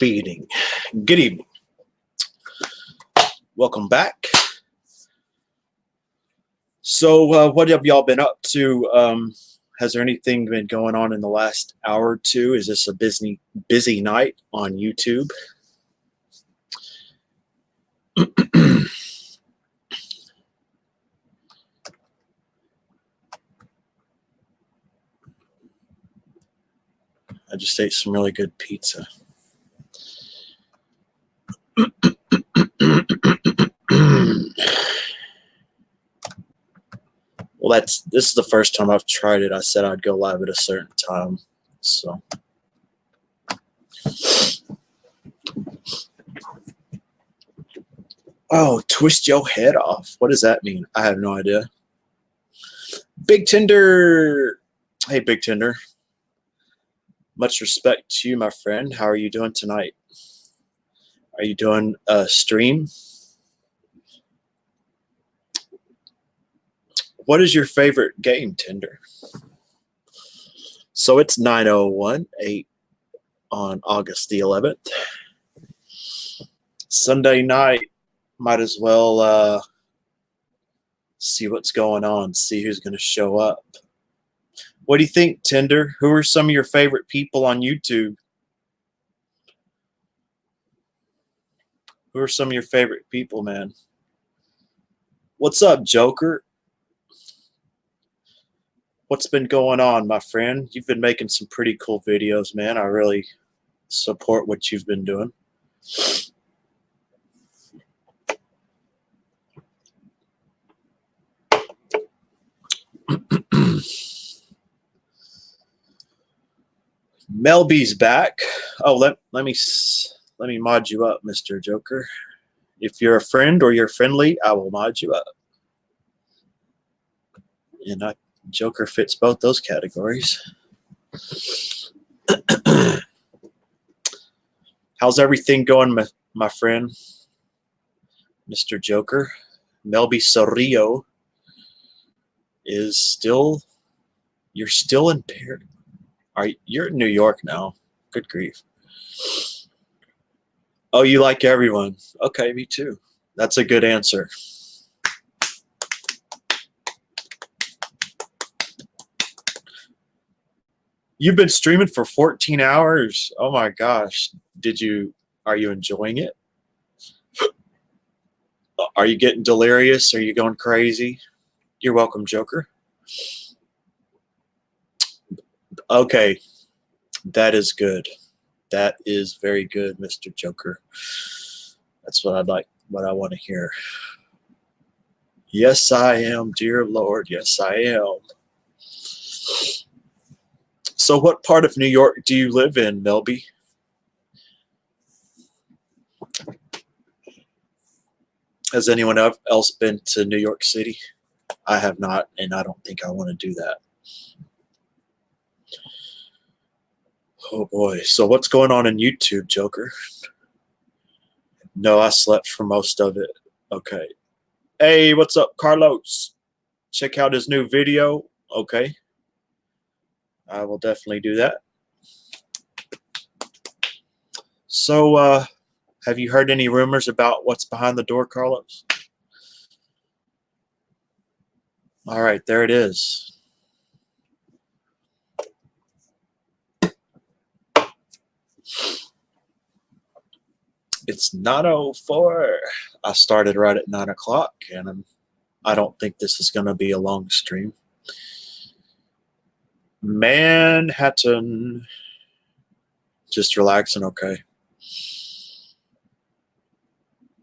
Speeding. Good evening. Welcome back. So, what have y'all been up to? Has there anything been going on in the last hour or two? Is this a busy night on YouTube? I just ate some really good pizza. Well, this is the first time I've tried it. I said I'd go live at a certain time, so. Oh, twist your head off. What does that mean? I have no idea. Big Tinder. Hey, Big Tinder. Much respect to you, my friend. How are you doing tonight? Are you doing a stream? What is your favorite game, Tinder? So it's 9:01 on August the 11th. Sunday night. Might as well see what's going on, see who's going to show up. What do you think, Tinder? Who are some of your favorite people on YouTube? Who are some of your favorite people, man? What's up, Joker? What's been going on, my friend? You've been making some pretty cool videos, man. I really support what you've been doing. Melby's back. Oh, let me mod you up, Mr. Joker. If you're a friend or you're friendly, I will mod you up. And Joker fits both those categories. How's everything going, my friend, Mr. Joker? Melby Sorrillo is still. You're still in Paris. You're in New York now? Good grief. Oh, you like everyone? Okay, me too. That's a good answer. You've been streaming for 14 hours. Oh my gosh. Are you enjoying it? Are you getting delirious? Are you going crazy? You're welcome, Joker. Okay. That is good. That is very good, Mr. Joker. That's what I want to hear. Yes, I am, dear Lord. Yes, I am. So what part of New York do you live in, Melby? Has anyone else been to New York City? I have not, and I don't think I want to do that. Oh boy. So what's going on in YouTube, Joker? No, I slept for most of it. Okay. Hey, what's up, Carlos? Check out his new video. Okay. I will definitely do that. So, have you heard any rumors about what's behind the door, Carlos? All right, there it is. It's 9:04. I started right at 9 o'clock, and I don't think this is going to be a long stream. Manhattan. Just relaxing, okay.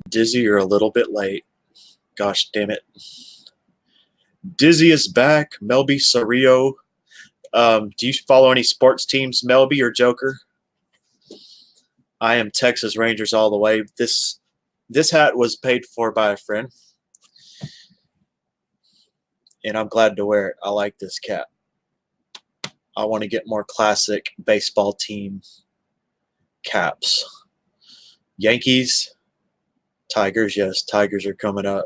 Dizzy, you're a little bit late. Gosh damn it. Dizzy is back. Melby Sorrillo. Do you follow any sports teams, Melby or Joker? I am Texas Rangers all the way. This hat was paid for by a friend, and I'm glad to wear it. I like this cap. I want to get more classic baseball team caps. Yankees, Tigers. Yes, Tigers are coming up.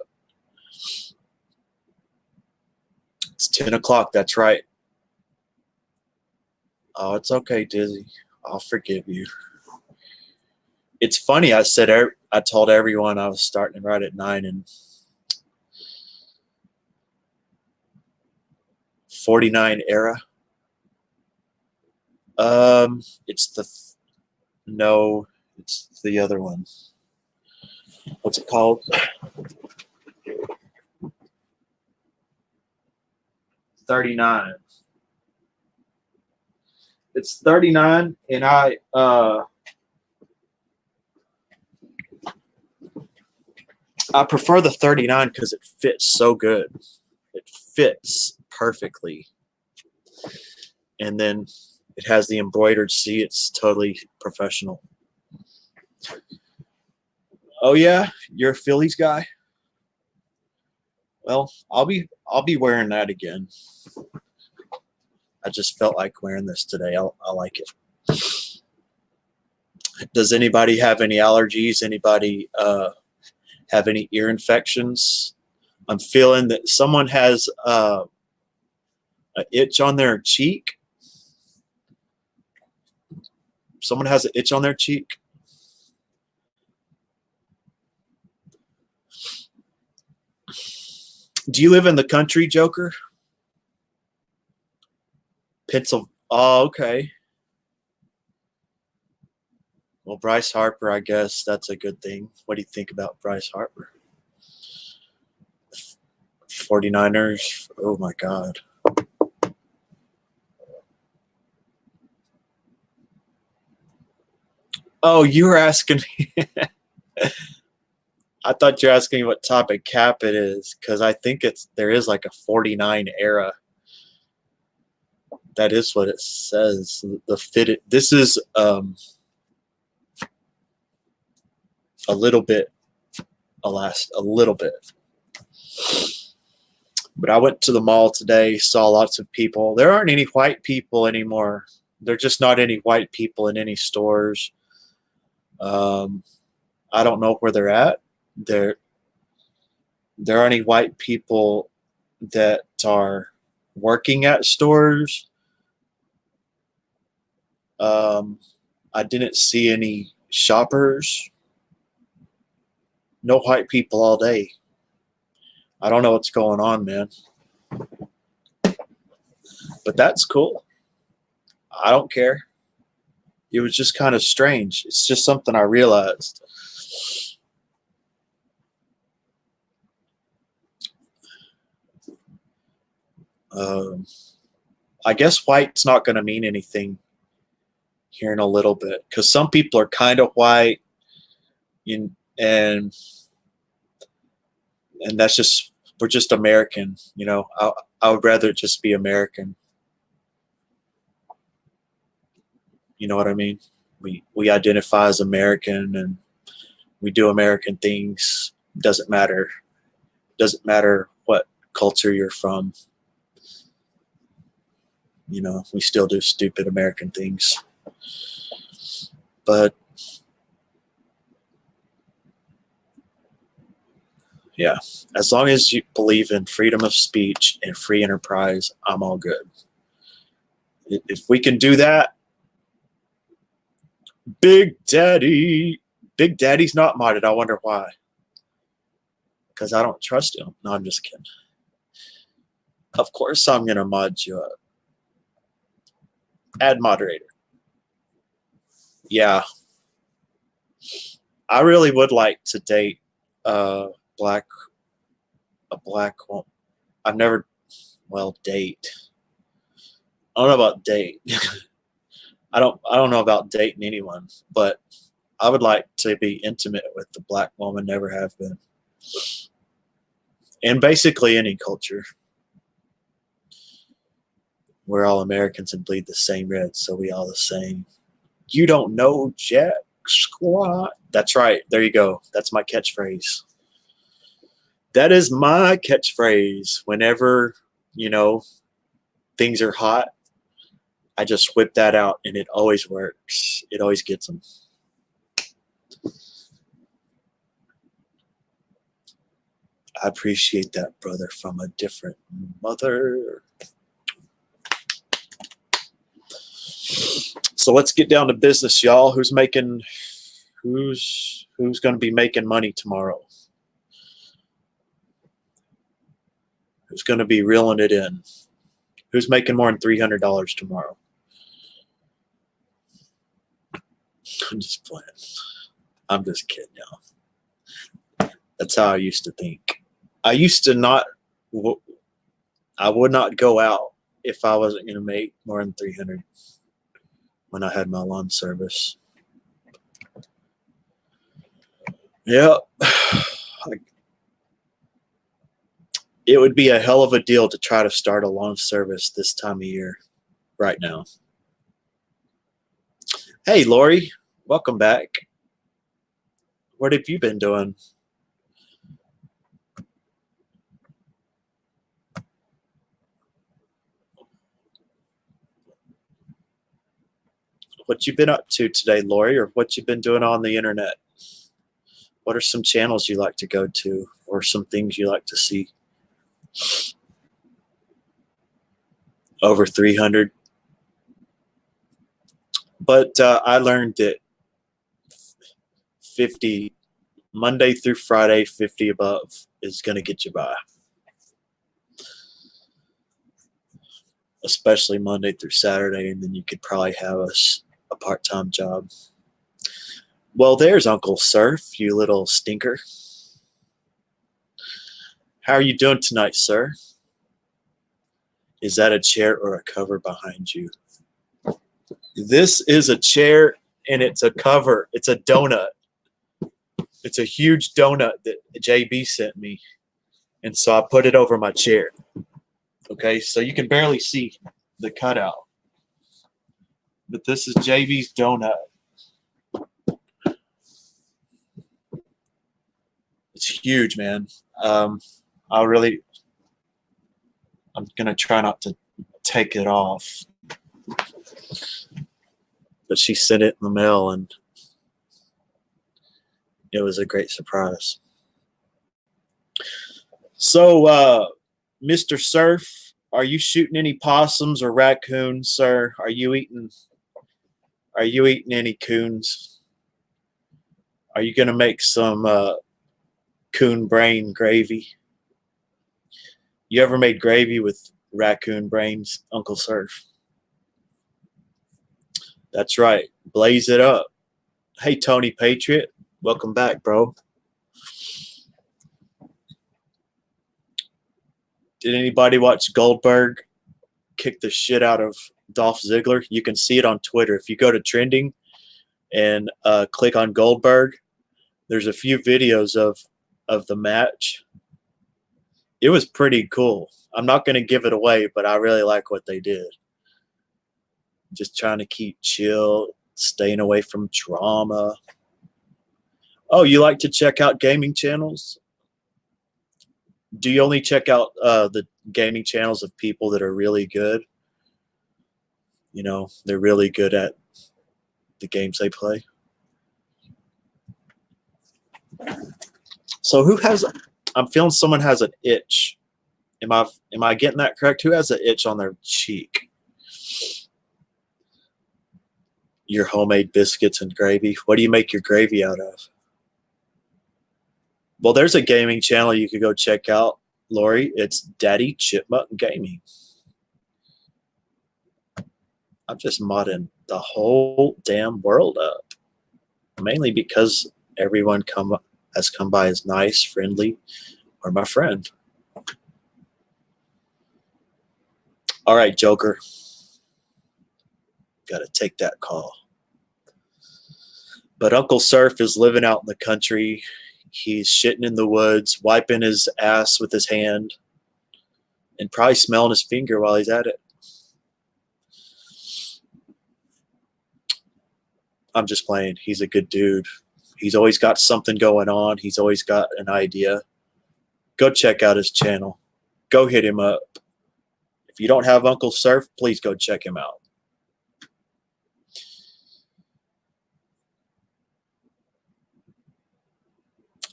It's 10 o'clock. That's right. Oh, it's okay, Dizzy. I'll forgive you. It's funny. I told everyone I was starting to write at 9 and 49 era. It's no, it's the other one. What's it called? 39. It's 39, and I prefer the 39 because it fits so good. It fits perfectly. And then it has the embroidered C. It's totally professional. Oh yeah, you're a Phillies guy? Well, I'll be wearing that again. I just felt like wearing this today. I like it. Does anybody have any allergies? Anybody have any ear infections? I'm feeling that someone has an itch on their cheek. Someone has an itch on their cheek. Do you live in the country, Joker? Pencil. Oh, okay. Well, Bryce Harper, I guess that's a good thing. What do you think about Bryce Harper? 49ers. Oh, my God. Oh, you were asking me. I thought you were asking me what type of cap it is, because I think there is like a 49 era. That is what it says. The fitted. This is a little bit, a little bit. But I went to the mall today, saw lots of people. There aren't any white people anymore. There are just not any white people in any stores. I don't know where they're at. There aren't any white people that are working at stores. I didn't see any shoppers. No white people all day. I don't know what's going on, man. But that's cool. I don't care. It was just kind of strange. It's just something I realized. I guess white's not going to mean anything here in a little bit, because some people are kind of white, and that's just, we're just American, you know. I would rather just be American. You know what I mean? We identify as American, and we do American things. Doesn't matter what culture you're from. You know, we still do stupid American things. But yeah, as long as you believe in freedom of speech and free enterprise, I'm all good. If we can do that, Big Daddy's not modded. I wonder why. Because I don't trust him. No, I'm just kidding. Of course I'm going to mod you up. Add moderator. Yeah. I really would like to date a black woman. I've never, well, date. I don't know about date. I don't know about dating anyone, but I would like to be intimate with the black woman, never have been. And basically any culture. We're all Americans and bleed the same red, so we all the same. You don't know jack squat. That's right. There you go. That's my catchphrase. That is my catchphrase. Whenever, you know, things are hot, I just whip that out, and it always works. It always gets them. I appreciate that, brother, from a different mother. So let's get down to business, y'all. Who's making Who's going to be making money tomorrow? Who's going to be reeling it in? Who's making more than $300 tomorrow? I'm just playing. I'm just kidding, y'all. That's how I used to think. I used to not. I would not go out if I wasn't going to make more than 300 when I had my lawn service. Yeah. It would be a hell of a deal to try to start a lawn service this time of year right now. Hey, Lori, welcome back. What have you been doing? What you been up to today, Lori, or what you been doing on the internet? What are some channels you like to go to, or some things you like to see? Over 300. But I learned that 50, Monday through Friday, 50 above is going to get you by. Especially Monday through Saturday, and then you could probably have a part-time job. Well, there's Uncle Surf, you little stinker. How are you doing tonight, sir? Is that a chair or a cover behind you? This is a chair, and it's a cover. It's a donut. It's a huge donut that JB sent me, and so I put it over my chair. Okay, so you can barely see the cutout. But this is JB's donut. It's huge, man. I'm gonna try not to take it off. But she sent it in the mail, and it was a great surprise. So, Mr. Surf, are you shooting any possums or raccoons, sir? Are you eating any coons? Are you gonna make some coon brain gravy? You ever made gravy with raccoon brains, Uncle Surf? That's right. Blaze it up. Hey, Tony Patriot. Welcome back, bro. Did anybody watch Goldberg kick the shit out of Dolph Ziggler? You can see it on Twitter. If you go to trending and click on Goldberg, there's a few videos of the match. It was pretty cool. I'm not going to give it away, but I really like what they did. Just trying to keep chill, staying away from drama. Oh, you like to check out gaming channels? Do you only check out the gaming channels of people that are really good? You know, they're really good at the games they play. So who has? I'm feeling someone has an itch. Am I getting that correct? Who has an itch on their cheek? Your homemade biscuits and gravy. What do you make your gravy out of? Well, there's a gaming channel you could go check out, Lori. It's Daddy Chipmunk Gaming. I'm just modding the whole damn world up, mainly because everyone has come by as nice, friendly, or my friend. All right, Joker. Got to take that call. But Uncle Surf is living out in the country. He's shitting in the woods, wiping his ass with his hand, and probably smelling his finger while he's at it. I'm just playing. He's a good dude. He's always got something going on. He's always got an idea. Go check out his channel. Go hit him up. If you don't have Uncle Surf, please go check him out.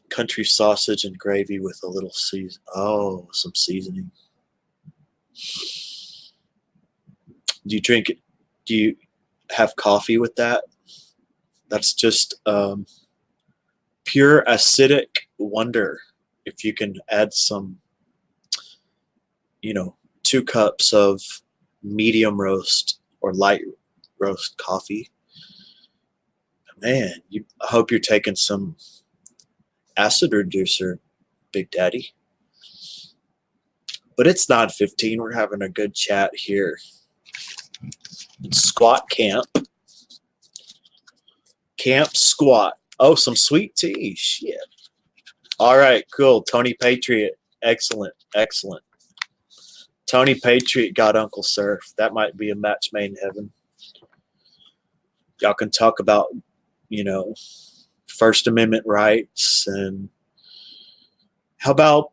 Country sausage and gravy with a little some seasoning. Do you drink it? Do you have coffee with that? That's just pure acidic wonder. If you can add some, 2 cups of medium roast or light roast coffee, man, I hope you're taking some acid reducer, Big Daddy. But it's 9:15. We're having a good chat here. It's squat camp. Camp squat. Oh, some sweet tea. Shit. All right, cool. Tony Patriot. Excellent. Excellent. Tony Patriot got Uncle Surf. That might be a match made in heaven. Y'all can talk about, First Amendment rights. And how about,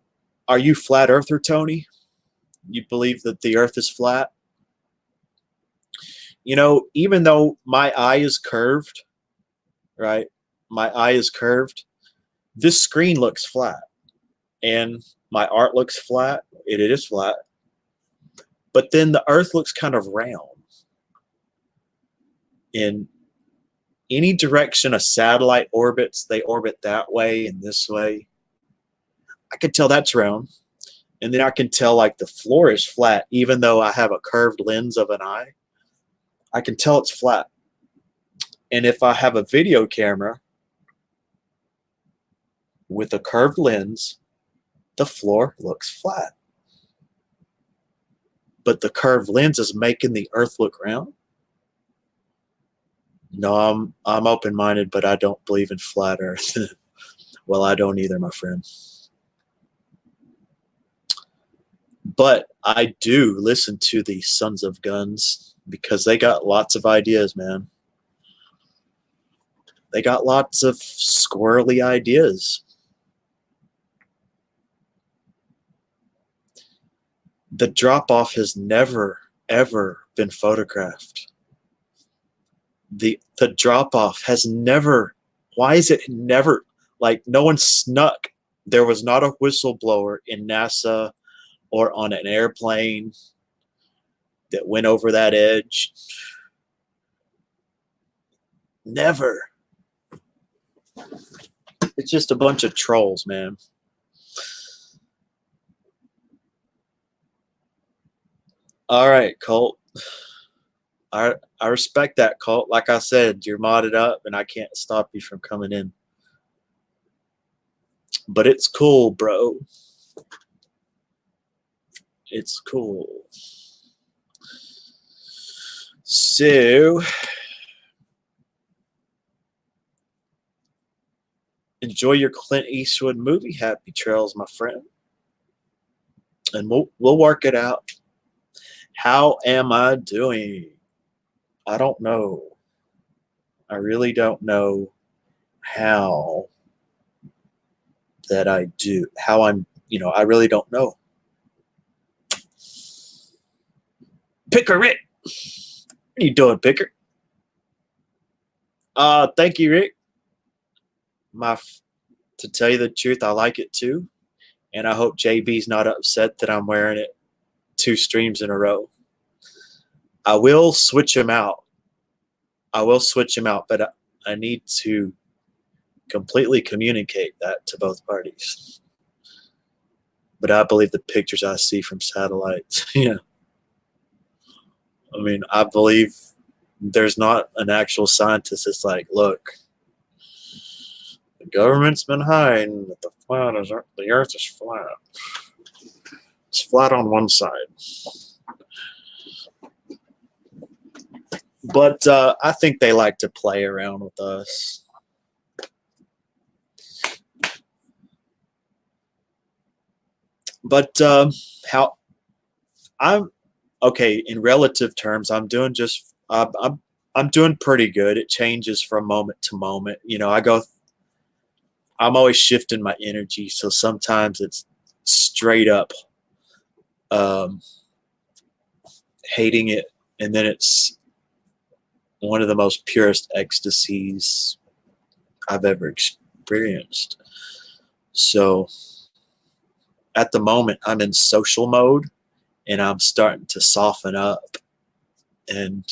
are you flat earther, Tony? You believe that the earth is flat? Even though my eye is curved, right? My eye is curved. This screen looks flat. And my art looks flat. It is flat. But then the earth looks kind of round. In any direction a satellite orbits, they orbit that way and this way. I can tell that's round. And then I can tell like the floor is flat, even though I have a curved lens of an eye. I can tell it's flat. And if I have a video camera with a curved lens, the floor looks flat. But the curved lens is making the earth look round. No, I'm open-minded, but I don't believe in flat earth. Well, I don't either, my friend. But I do listen to the Sons of Guns because they got lots of ideas, man. They got lots of squirrely ideas. The drop-off has never, ever been photographed. The drop-off has never, why is it never, like no one snuck. There was not a whistleblower in NASA or on an airplane that went over that edge. Never. It's just a bunch of trolls, man. All right, Colt. I respect that, Colt. Like I said, you're modded up, and I can't stop you from coming in. But it's cool, bro. It's cool. So, enjoy your Clint Eastwood movie. Happy trails, my friend. And we'll work it out. How am I doing? I don't know. I really don't know how that I do. How I'm, I really don't know. Picker Rick. What are you doing, Picker? Thank you, Rick. To tell you the truth, I like it too. And I hope JB's not upset that I'm wearing it 2 streams in a row. I will switch him out. But I need to completely communicate that to both parties. But I believe the pictures I see from satellites. Yeah. I mean, I believe there's not an actual scientist that's like, look, the government's been hiding that the earth is flat. It's flat on one side. But I think they like to play around with us. But how I'm okay in relative terms, I'm doing I'm doing pretty good. It changes from moment to moment. I'm always shifting my energy, so sometimes it's straight up hating it, and then it's one of the most purest ecstasies I've ever experienced. So at the moment, I'm in social mode, and I'm starting to soften up, and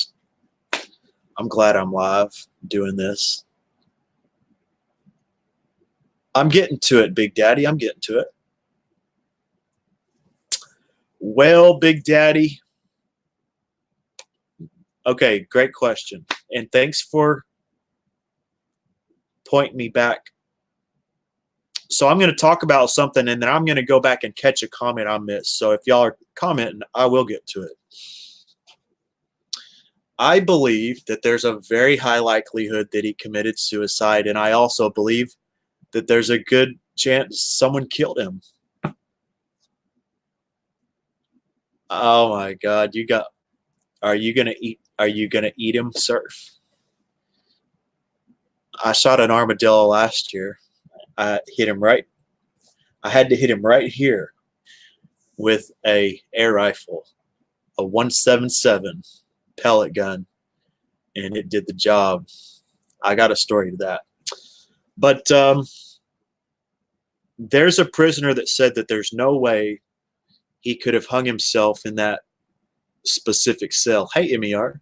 I'm glad I'm live doing this. I'm getting to it, Big Daddy. I'm getting to it. Well, Big Daddy. Okay, great question. And thanks for pointing me back. So I'm going to talk about something, and then I'm going to go back and catch a comment I missed. So if y'all are commenting, I will get to it. I believe that there's a very high likelihood that he committed suicide, and I also believe that there's a good chance someone killed him. Oh my God, are you gonna eat him, Surf? I shot an armadillo last year. I hit him right. I had to hit him right here with a air rifle, a 177 pellet gun, and it did the job. I got a story to that. But there's a prisoner that said that there's no way he could have hung himself in that specific cell. Hey, MER.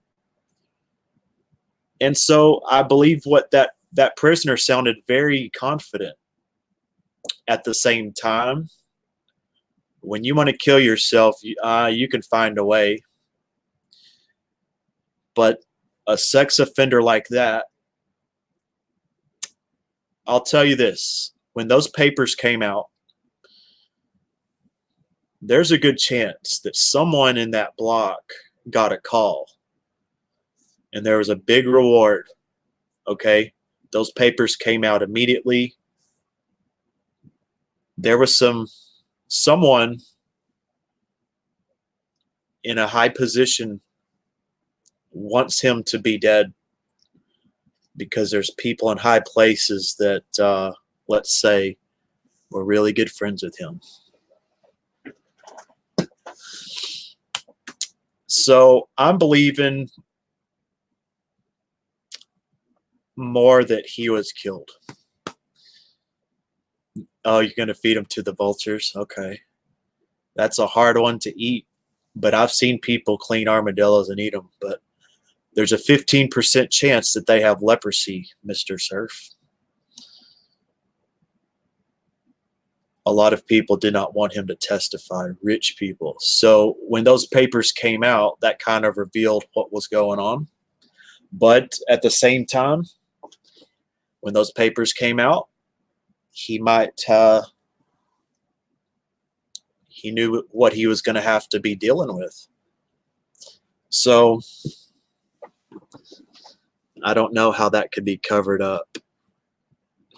And so I believe what that prisoner sounded very confident. At the same time, when you want to kill yourself, you can find a way. But a sex offender like that, I'll tell you this. When those papers came out, there's a good chance that someone in that block got a call. And there was a big reward, okay? Those papers came out immediately. There was someone in a high position wants him to be dead because there's people in high places that, let's say, were really good friends with him. So I'm believing more that he was killed. Oh, you're going to feed him to the vultures? Okay. That's a hard one to eat, but I've seen people clean armadillos and eat them, but there's a 15% chance that they have leprosy, Mr. Surf. A lot of people did not want him to testify, rich people. So when those papers came out, that kind of revealed what was going on. But at the same time, when those papers came out, he knew what he was going to have to be dealing with. So I don't know how that could be covered up,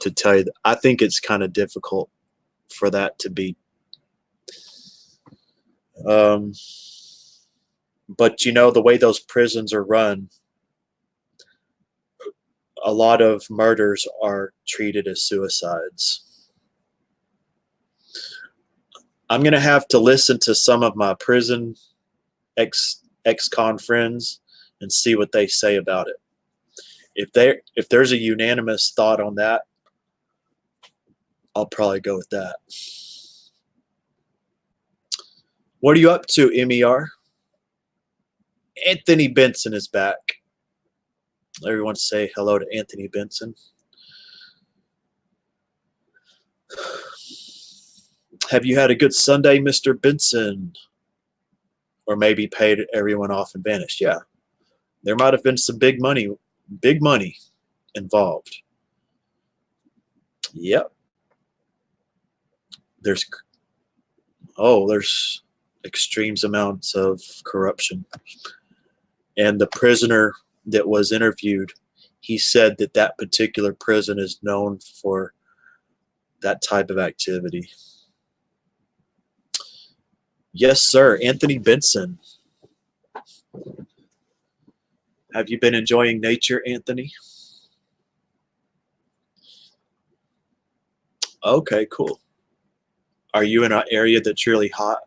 to tell you. I think it's kind of difficult for that to be. But you know, the way those prisons are run, a lot of murders are treated as suicides. I'm going to have to listen to some of my prison ex-con friends and see what they say about it. If there's a unanimous thought on that, I'll probably go with that. What are you up to, MER? Anthony Benson is back. Everyone say hello to Anthony Benson. Have you had a good Sunday, Mr. Benson? Or maybe paid everyone off and vanished? Yeah. There might have been some big money involved. Yep. There's extremes amounts of corruption. And the prisoner that was interviewed, he said that particular prison is known for that type of activity. Yes, sir. Anthony Benson. Have you been enjoying nature, Anthony? Okay, cool. Are you in an area that's really hot?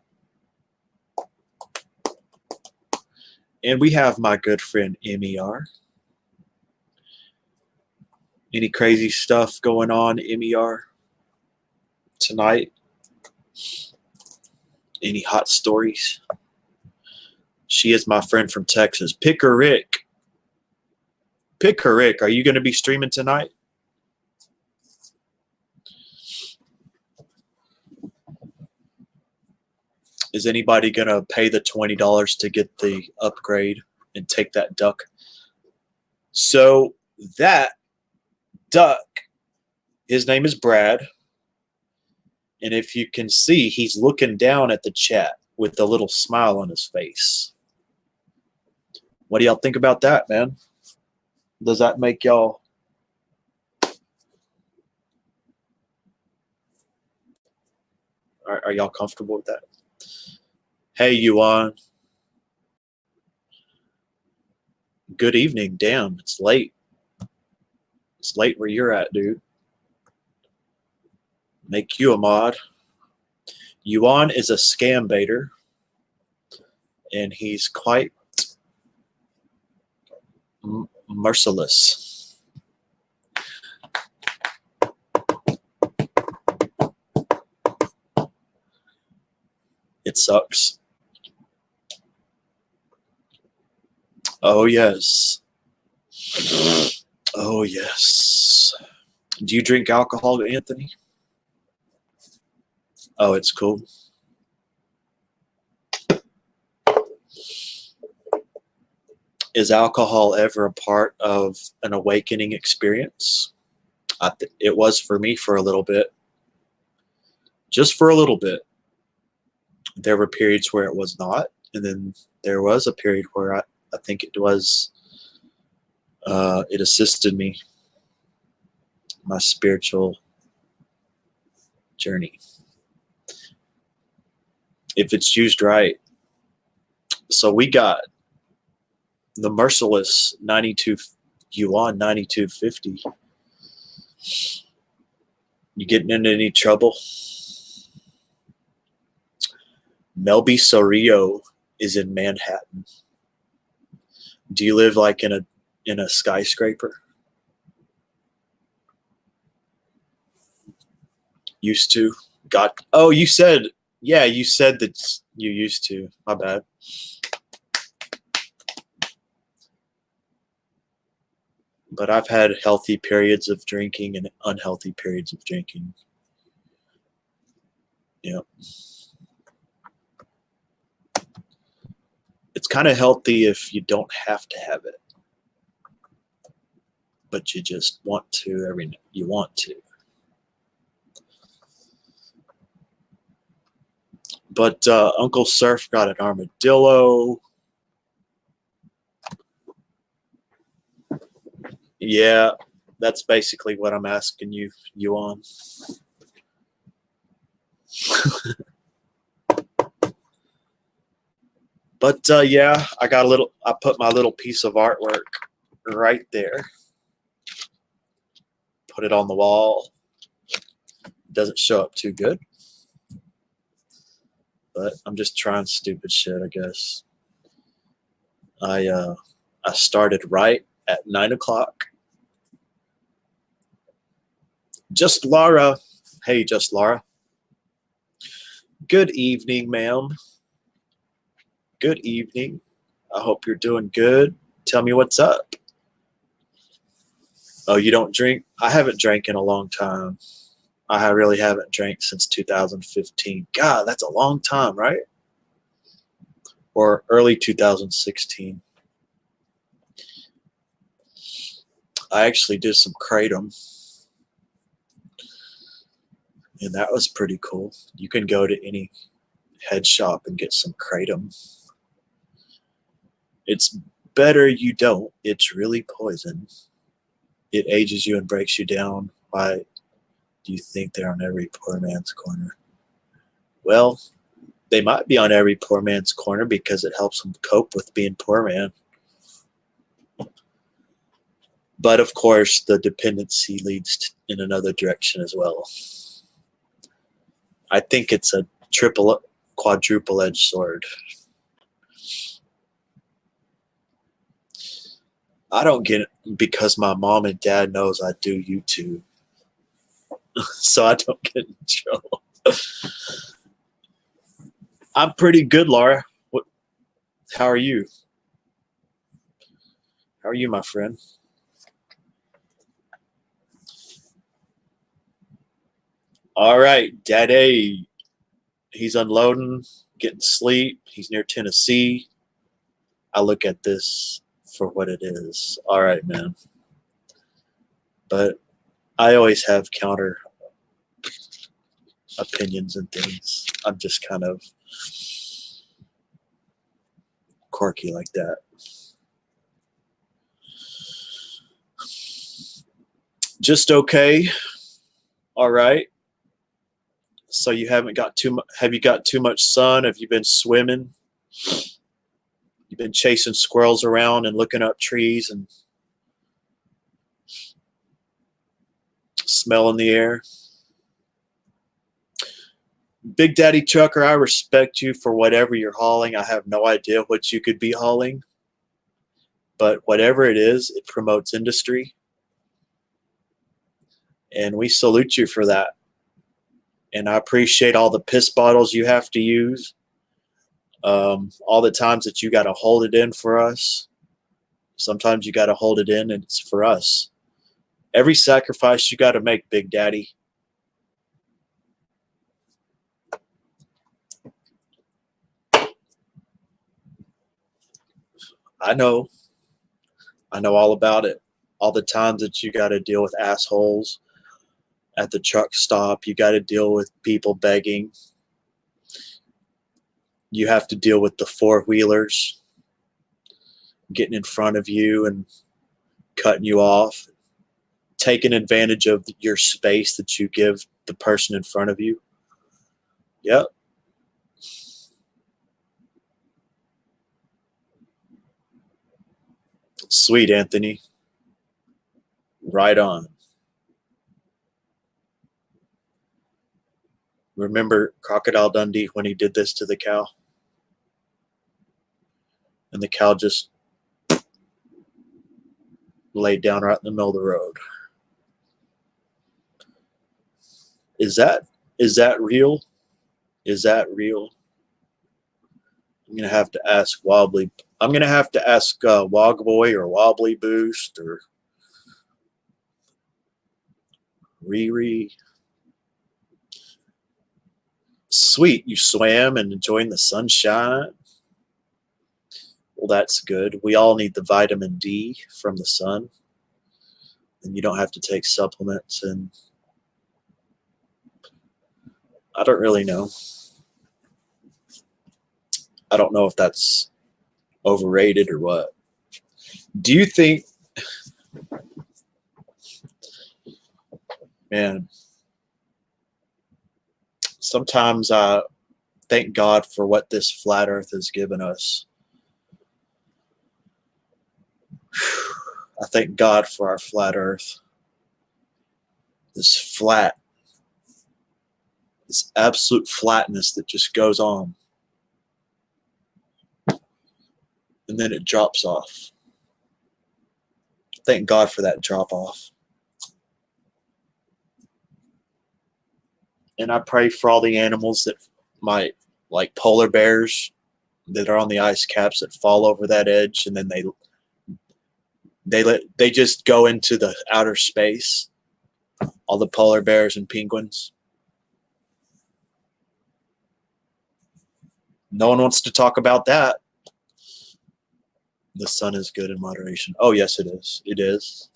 And we have my good friend MER. Any crazy stuff going on, MER, tonight? Any hot stories? She is my friend from Texas. Picker Rick. Picker Rick, are you going to be streaming tonight? Is anybody going to pay the $20 to get the upgrade and take that duck? So that duck, his name is Brad. And if you can see, he's looking down at the chat with a little smile on his face. What do y'all think about that, man? Does that make y'all... Are y'all comfortable with that? Hey, Yuan. Good evening. Damn, it's late. It's late where you're at, dude. Make you a mod. Yuan is a scam baiter, and he's quite merciless. It sucks. Oh, yes. Oh, yes. Do you drink alcohol, Anthony? Oh, it's cool. Is alcohol ever a part of an awakening experience? It was for me for a little bit. Just for a little bit. There were periods where it was not, and then there was a period where I think it was, it assisted me, my spiritual journey. If it's used right. So we got the merciless 92 Yuan 9250. You getting into any trouble? Melby Sorillo is in Manhattan. Do you live like in a skyscraper? Used to. Got. Oh, you said, yeah, you said that you used to. My bad. But I've had healthy periods of drinking and unhealthy periods of drinking. Yeah. It's kind of healthy if you don't have to have it, but you just want to every night. You want to. But Uncle Surf got an armadillo. Yeah, that's basically what I'm asking you on. But yeah, I put my little piece of artwork right there. Put it on the wall. It doesn't show up too good. But I'm just trying stupid shit, I guess. I started right at 9 o'clock. Just Laura. Hey, Just Laura. Good evening, ma'am. Good evening. I hope you're doing good. Tell me what's up. Oh, you don't drink? I haven't drank in a long time. I really haven't drank since 2015. God, that's a long time, right? Or early 2016. I actually did some kratom. And that was pretty cool. You can go to any head shop and get some kratom. It's better you don't. It's really poison. It ages you and breaks you down. Why do you think they're on every poor man's corner? Well, they might be on every poor man's corner because it helps them cope with being poor man. But of course, the dependency leads in another direction as well. I think it's a quadruple-edged sword. I don't get it because my mom and dad knows I do YouTube. So I don't get in trouble. I'm pretty good, Laura. How are you? How are you, my friend? All right, Daddy. He's unloading. getting sleep. He's near Tennessee. I look at this for what it is. All right, man. But I always have counter opinions and things. I'm just kind of quirky like that. Just okay. All right. So you haven't got too much. Have you got too much sun? Have you been swimming? You've been chasing squirrels around and looking up trees and smelling the air. Big Daddy Trucker, I respect you for whatever you're hauling. I have no idea what you could be hauling, but whatever it is, it promotes industry. And we salute you for that. And I appreciate all the piss bottles you have to use, all the times that you got to hold it in for us. Sometimes you got to hold it in, and it's for us. Every sacrifice you got to make, Big Daddy. I know all about it. All the times that you got to deal with assholes at the truck stop. You got to deal with people begging. You have to deal with the four-wheelers getting in front of you and cutting you off, taking advantage of your space that you give the person in front of you. Yep. Sweet, Anthony. Right on. Remember Crocodile Dundee when he did this to the cow? And the cow just laid down right in the middle of the road. Is that real? Is that real? I'm gonna have to ask Wobbly. I'm gonna have to ask Wogboy or Wobbly Boost or Riri. Sweet, you swam and enjoying the sunshine. Well, that's good. We all need the vitamin D from the sun. And you don't have to take supplements. And I don't really know. I don't know if that's overrated or what. Do you think, man, sometimes I thank God for what this flat earth has given us. I thank God for our flat earth. This flat, this absolute flatness that just goes on. And then it drops off. Thank God for that drop off. And I pray for all the animals that might, like polar bears that are on the ice caps that fall over that edge, and then they just go into the outer space. All the polar bears and penguins. No one wants to talk about that. The sun is good in moderation. Oh, yes, it is. It is.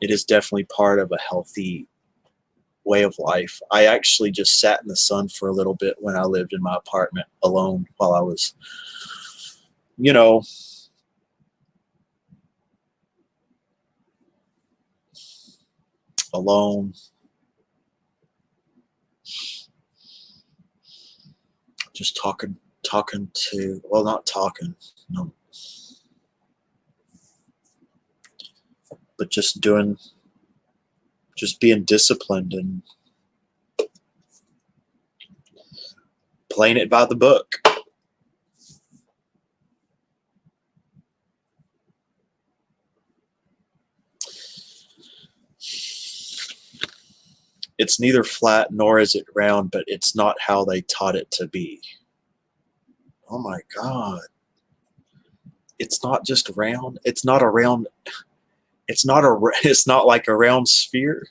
It is definitely part of a healthy way of life. I actually just sat in the sun for a little bit when I lived in my apartment alone while I was, alone. Just talking to, well, not talking, no, but just being disciplined and playing it by the book. It's neither flat nor is it round, but it's not how they taught it to be. Oh my God. It's not just round. It's not a round. It's not like a round sphere.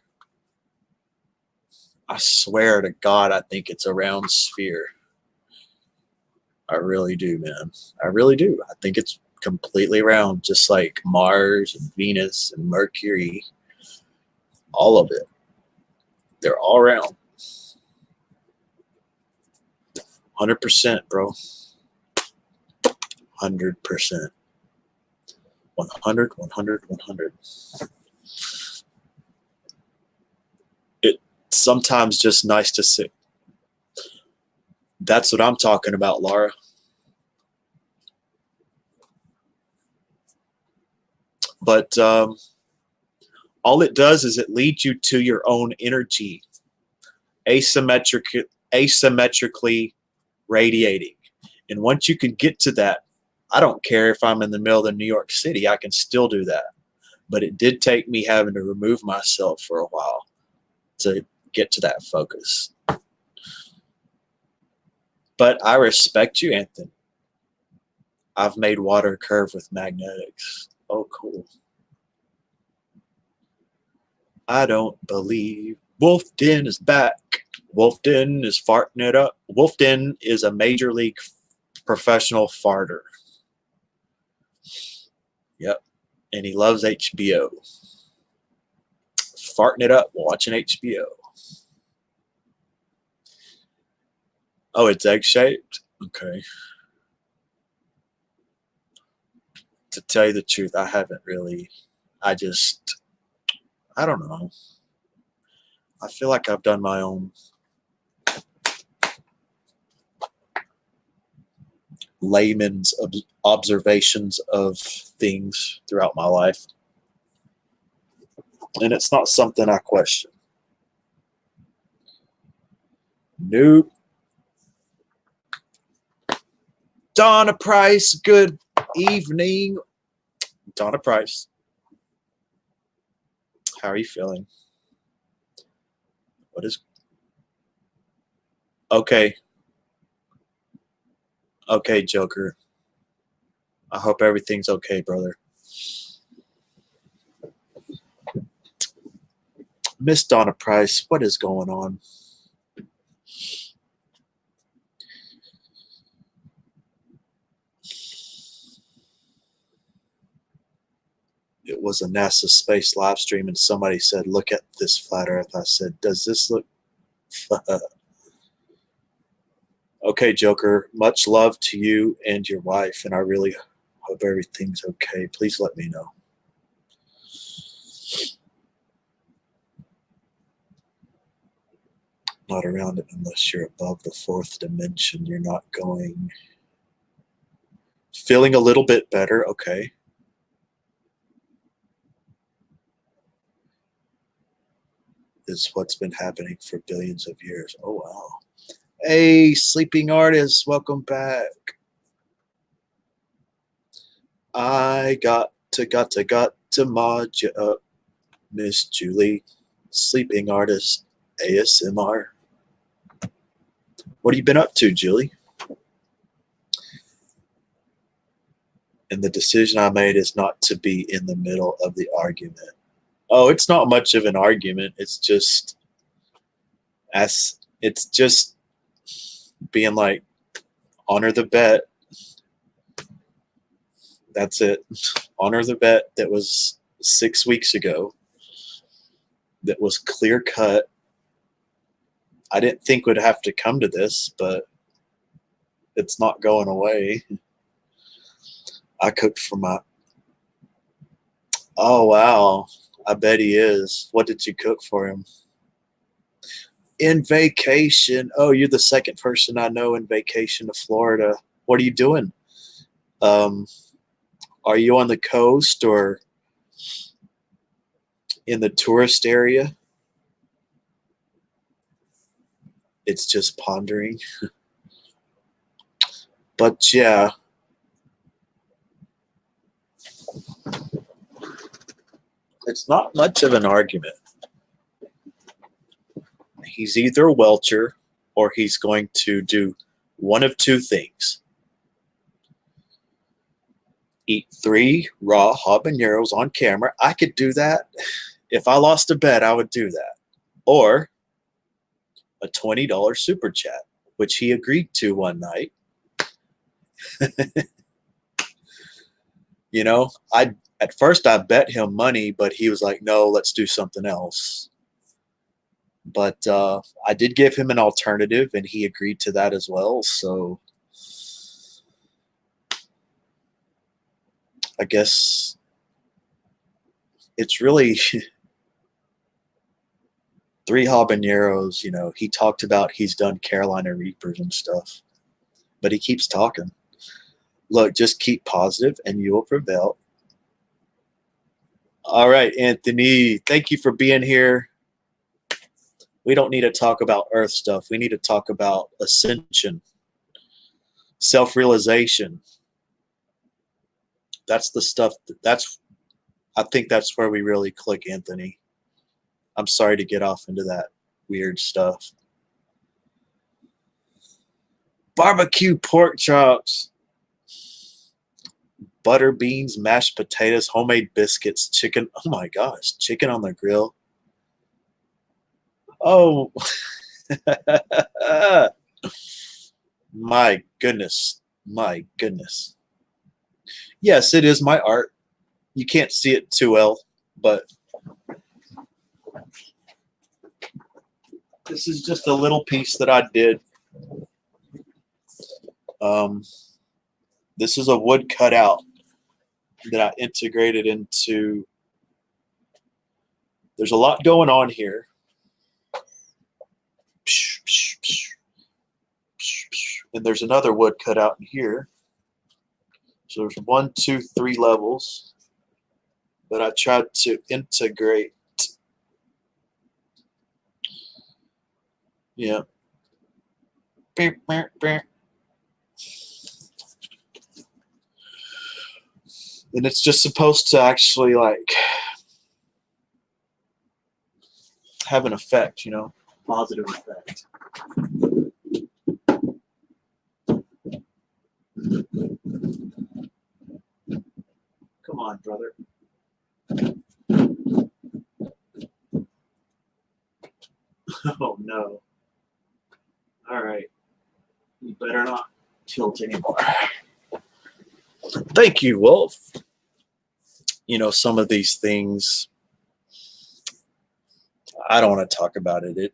I swear to God, I think it's a round sphere. I really do, man. I really do. I think it's completely round, just like Mars and Venus and Mercury. All of it. They're all round. 100%, bro. 100%. 100, 100, 100. It's sometimes just nice to sit. That's what I'm talking about, Laura. But all it does is it leads you to your own energy, asymmetrically radiating. And once you can get to that, I don't care if I'm in the middle of New York City, I can still do that. But it did take me having to remove myself for a while to get to that focus. But I respect you, Anthony. I've made water curve with magnetics. Oh, cool. I don't believe Wolfden is back. Wolfden is farting it up. Wolfden is a major league professional farter. Yep. And he loves HBO. Farting it up, watching HBO. Oh, it's egg-shaped? Okay. To tell you the truth, I haven't really. I don't know. I feel like I've done my own layman's observations of things throughout my life. And it's not something I question. Nope. Donna Price, good evening. Donna Price. How are you feeling? What is... Okay. Okay, Joker. I hope everything's okay, brother. Miss Donna Price, what is going on? It was a NASA space live stream, and somebody said, "Look at this flat Earth." I said, "Does this look?" Okay, Joker. Much love to you and your wife, and I really hope everything's okay. Please let me know. Not around it unless you're above the fourth dimension. You're not going. Feeling a little bit better. Okay. Is what's been happening for billions of years. Oh, wow. Hey, sleeping artist, welcome back. I got to mod you up, Miss Julie. Sleeping artist, ASMR. What have you been up to, Julie? And the decision I made is not to be in the middle of the argument. Oh, it's not much of an argument. It's just being like, honor the bet. That's it. Honor the bet that was 6 weeks ago. That was clear cut. I didn't think would have to come to this, but it's not going away. I cooked for my... Oh, wow. I bet he is. What did you cook for him? In vacation. Oh, you're the second person I know in vacation to Florida. What are you doing? Are you on the coast or in the tourist area? It's just pondering. But yeah. It's not much of an argument. He's either a welcher or he's going to do one of two things. Eat 3 raw habaneros on camera. I could do that. If I lost a bet, I would do that. Or a $20 super chat, which he agreed to one night. You know, at first I bet him money, but he was like, no, let's do something else. But I did give him an alternative, and he agreed to that as well. So I guess it's really three habaneros. You know, he talked about he's done Carolina Reapers and stuff, but he keeps talking. Look, just keep positive and you will prevail. All right, Anthony, thank you for being here. We don't need to talk about Earth stuff. We need to talk about ascension, self-realization. That's the stuff I think that's where we really click, Anthony. I'm sorry to get off into that weird stuff. Barbecue pork chops, butter beans, mashed potatoes, homemade biscuits, chicken. Oh my gosh, chicken on the grill. Oh, my goodness. My goodness. Yes, it is my art. You can't see it too well, but this is just a little piece that I did. This is a wood cutout that I integrated into. There's a lot going on here. And there's another wood cutout in here. So there's 1, 2, 3 levels that I tried to integrate. Yeah. And it's just supposed to actually like have an effect, you know, positive effect. Come on, brother. Oh no. All right. You better not tilt anymore. Thank you, Wolf. You know, some of these things, I don't want to talk about it.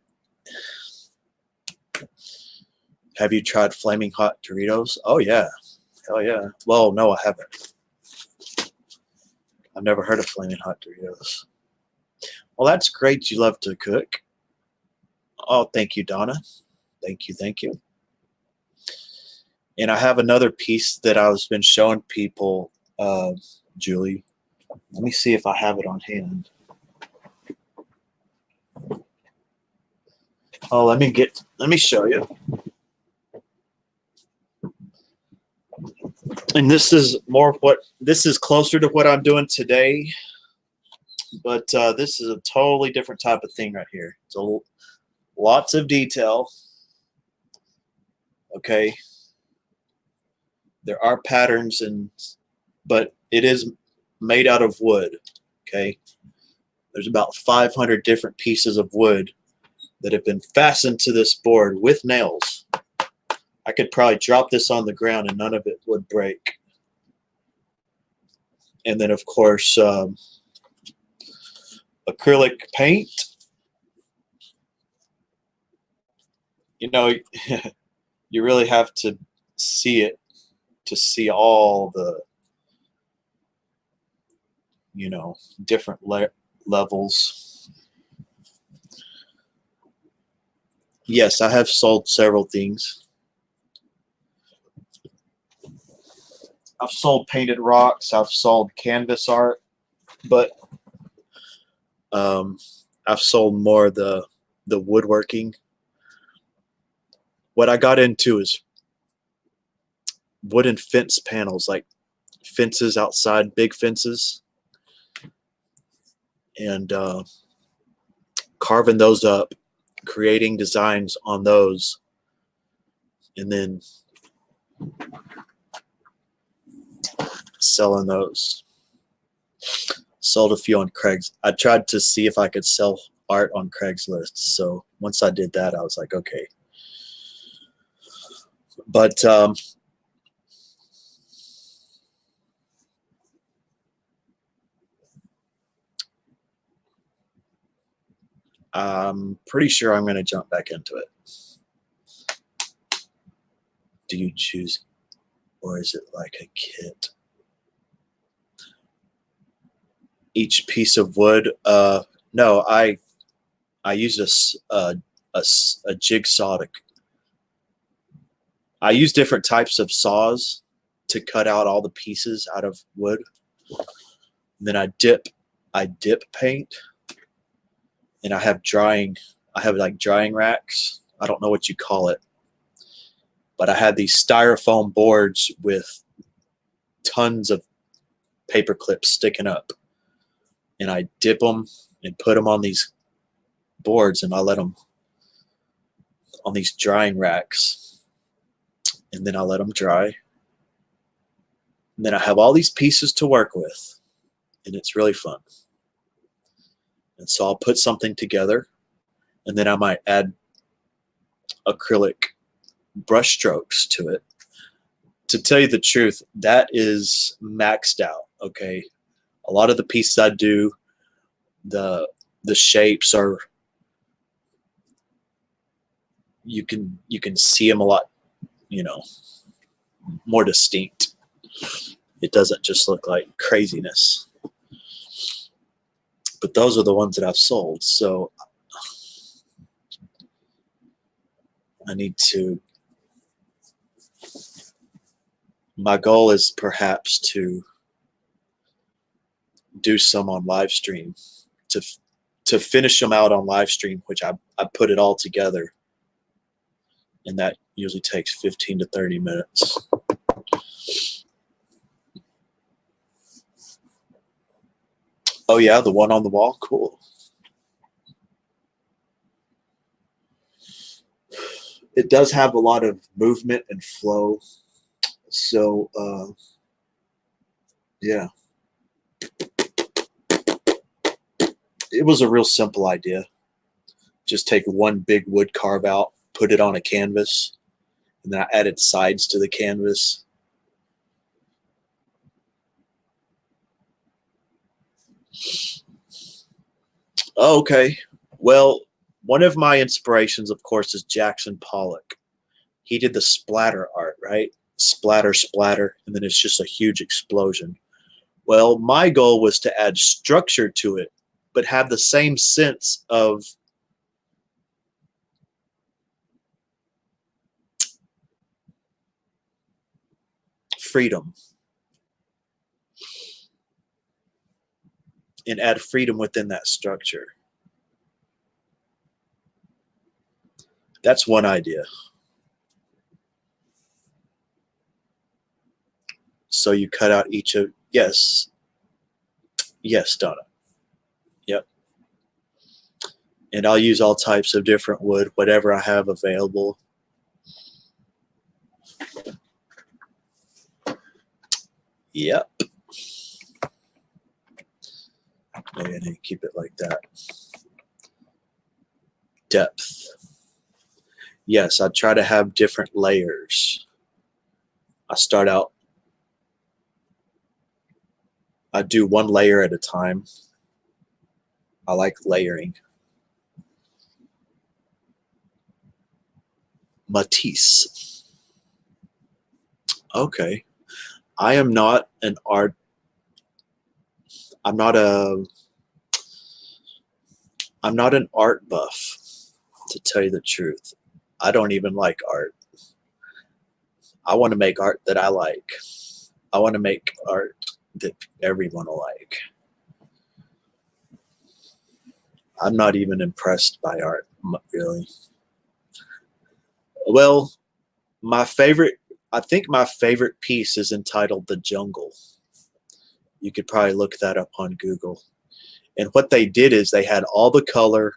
Have you tried Flaming Hot Doritos? Oh, yeah. Hell yeah. Well, no, I haven't. I've never heard of Flaming Hot Doritos. Well, that's great. You love to cook. Oh, thank you, Donna. Thank you, thank you. And I have another piece that I've been showing people, Julie. Let me see if I have it on hand. Oh, let me show you. And this is closer to what I'm doing today, but this is a totally different type of thing right here. So lots of detail. Okay. There are patterns, but it is made out of wood. Okay. There's about 500 different pieces of wood that have been fastened to this board with nails. I could probably drop this on the ground and none of it would break. And then, of course, acrylic paint. You know, you really have to see it to see all the, you know, different levels. Yes, I have sold several things. I've sold painted rocks. I've sold canvas art, but I've sold more the woodworking. What I got into is wooden fence panels, like fences outside, big fences, and carving those up, creating designs on those, and then selling those. Sold a few on Craigslist. I tried to see if I could sell art on Craigslist. So Once I did that, I was like, okay. But I'm pretty sure I'm going to jump back into it. Do you choose, or is it like a kit? Each piece of wood? No, I use a jigsaw to. I use different types of saws to cut out all the pieces out of wood. And then I dip paint, and I have drying. I have like drying racks. I don't know what you call it, but I had these styrofoam boards with tons of paper clips sticking up, and I dip them and put them on these boards, and I let them on these drying racks, and then I let them dry. And then I have all these pieces to work with, and it's really fun. And so I'll put something together, and then I might add acrylic brush strokes to it. To tell you the truth, that is maxed out. Okay, a lot of the pieces I do, the shapes are, you can see them a lot, you know, more distinct. It doesn't just look like craziness. But those are the ones that I've sold. So I need to, my goal is perhaps to do some on live stream, to finish them out on live stream, which I put it all together, and that usually takes 15 to 30 minutes. Oh yeah, the one on the wall, cool. It does have a lot of movement and flow, so yeah, it was a real simple idea. Just take one big wood carve out, put it on a canvas, and then I added sides to the canvas. Oh, okay. Well, one of my inspirations, of course, is Jackson Pollock. He did the splatter art, right? Splatter, splatter, and then it's just a huge explosion. Well, my goal was to add structure to it, but have the same sense of freedom, and add freedom within that structure. That's one idea. So you cut out each of, yes, Donna. Yep. And I'll use all types of different wood, whatever I have available. Yep. Maybe I need to keep it like that. Depth. Yes, I try to have different layers. I start out, I do one layer at a time. I like layering. Matisse. Okay. I am not an art, I'm not a, I'm not an art buff, to tell you the truth. I don't even like art. I want to make art that I like. I want to make art that everyone will like. I'm not even impressed by art, really. Well, I think my favorite piece is entitled The Jungle. You could probably look that up on Google. And what they did is they had all the color,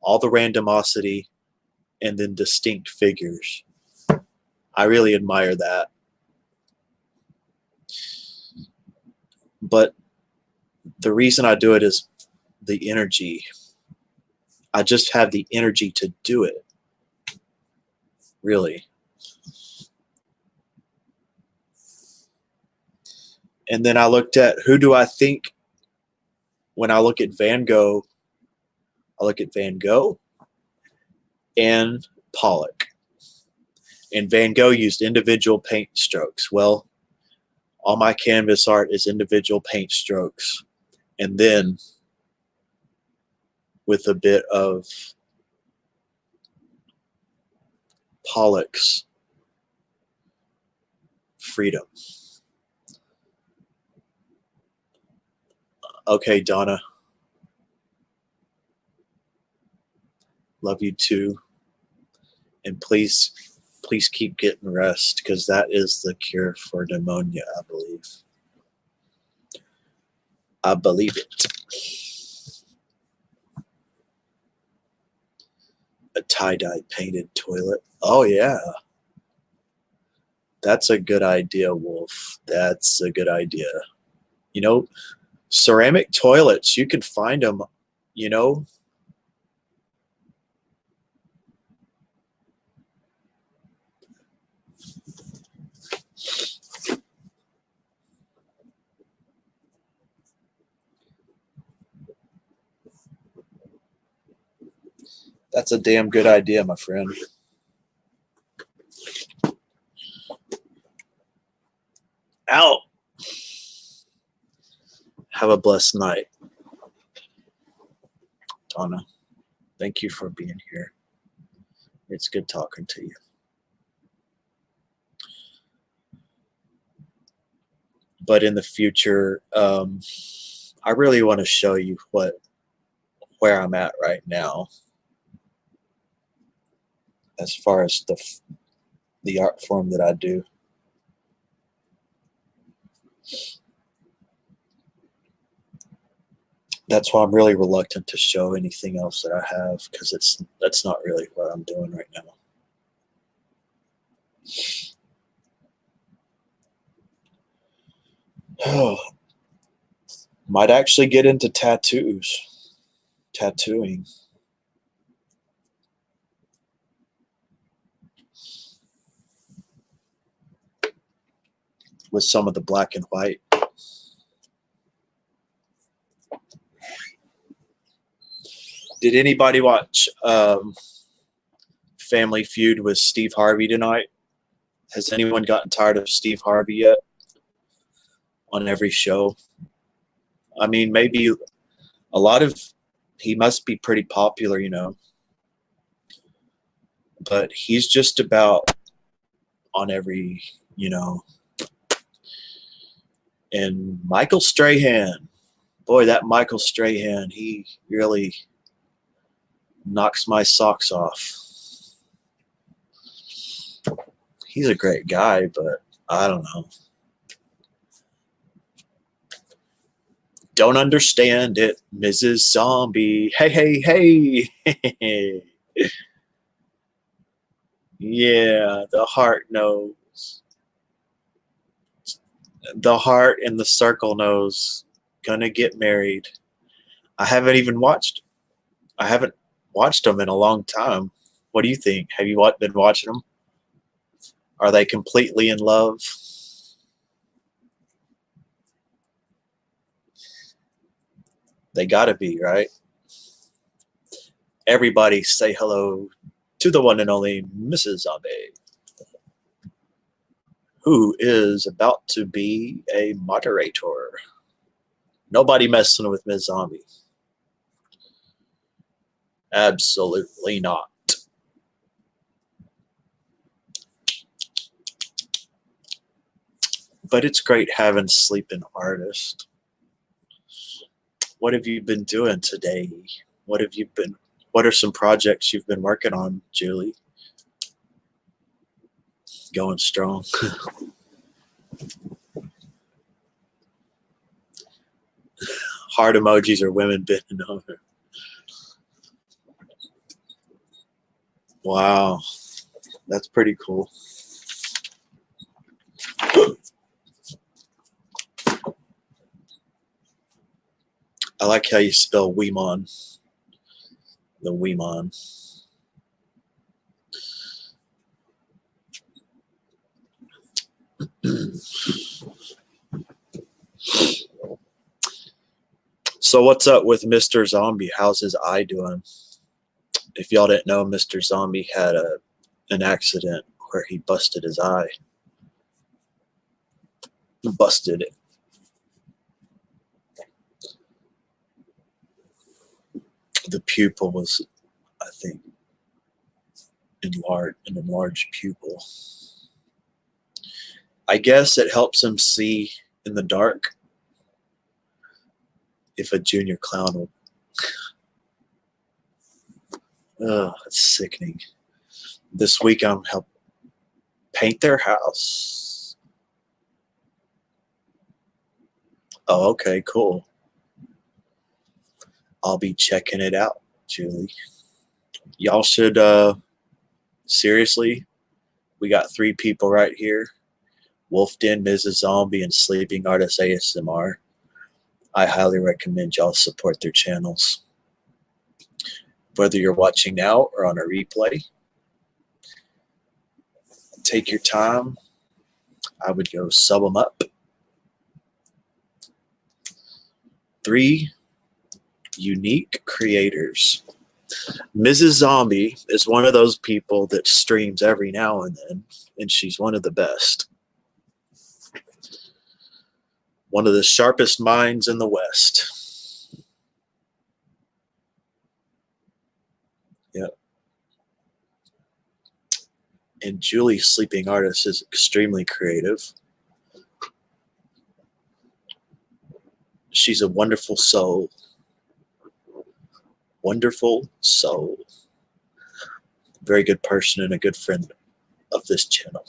all the randomosity, and then distinct figures. I really admire that. But the reason I do it is the energy. I just have the energy to do it. Really. And then I looked at who do I think when I look at Van Gogh, I look at Van Gogh and Pollock. And Van Gogh used individual paint strokes. Well, all my canvas art is individual paint strokes. And then with a bit of Pollock's freedom. Okay, Donna. Love you too. And please keep getting rest, because that is the cure for pneumonia, I believe. I believe it. A tie-dye painted toilet. Oh, yeah. That's a good idea, Wolf. That's a good idea. You know, ceramic toilets, you could find them, you know. That's a damn good idea, my friend. Out. Have a blessed night, Donna. Thank you for being here. It's good talking to you. But in the future, I really want to show you where I'm at right now, as far as the art form that I do. That's why I'm really reluctant to show anything else that I have, because that's not really what I'm doing right now. Oh, might actually get into tattooing. With some of the black and white. Did anybody watch Family Feud with Steve Harvey tonight? Has anyone gotten tired of Steve Harvey yet? On every show? I mean, maybe a lot of, he must be pretty popular, you know. But he's just about on every, you know. And Michael Strahan, boy, that Michael Strahan, he really knocks my socks off. He's a great guy, but I don't know. Don't understand it, Mrs. Zombie. Hey, hey, hey. Yeah, the heart knows. The heart in the circle knows. Gonna get married. I haven't watched them in a long time. What do you think? Have you been watching them? Are they completely in love? They gotta be, right? Everybody say hello to the one and only Mrs. Zombie, who is about to be a moderator. Nobody messing with Ms. Zombie. Absolutely not. But it's great having sleeping artist. What have you been doing today? What are some projects you've been working on, Julie? Going strong. Heart emojis are women bending over. Wow. That's pretty cool. I like how you spell Weemon. the Weemon. So what's up with Mr. Zombie? How's his eye doing? If y'all didn't know, Mr. Zombie had an accident where he busted his eye. Busted it. The pupil was, I think, an enlarged pupil. I guess it helps him see in the dark. If a junior clown would. It's sickening. This week I'm helping paint their house. Oh, okay, cool. I'll be checking it out, Julie. Y'all should, seriously, we got 3 people right here. Wolf Den, Mrs. Zombie, and Sleeping Artist ASMR. I highly recommend y'all support their channels. Whether you're watching now or on a replay, take your time. I would go sub them up. 3 unique creators. Mrs. Zombie is one of those people that streams every now and then, and she's one of the best. One of the sharpest minds in the West. Yep. And Julie, Sleeping Artist, is extremely creative. She's a wonderful soul. Wonderful soul. Very good person and a good friend of this channel.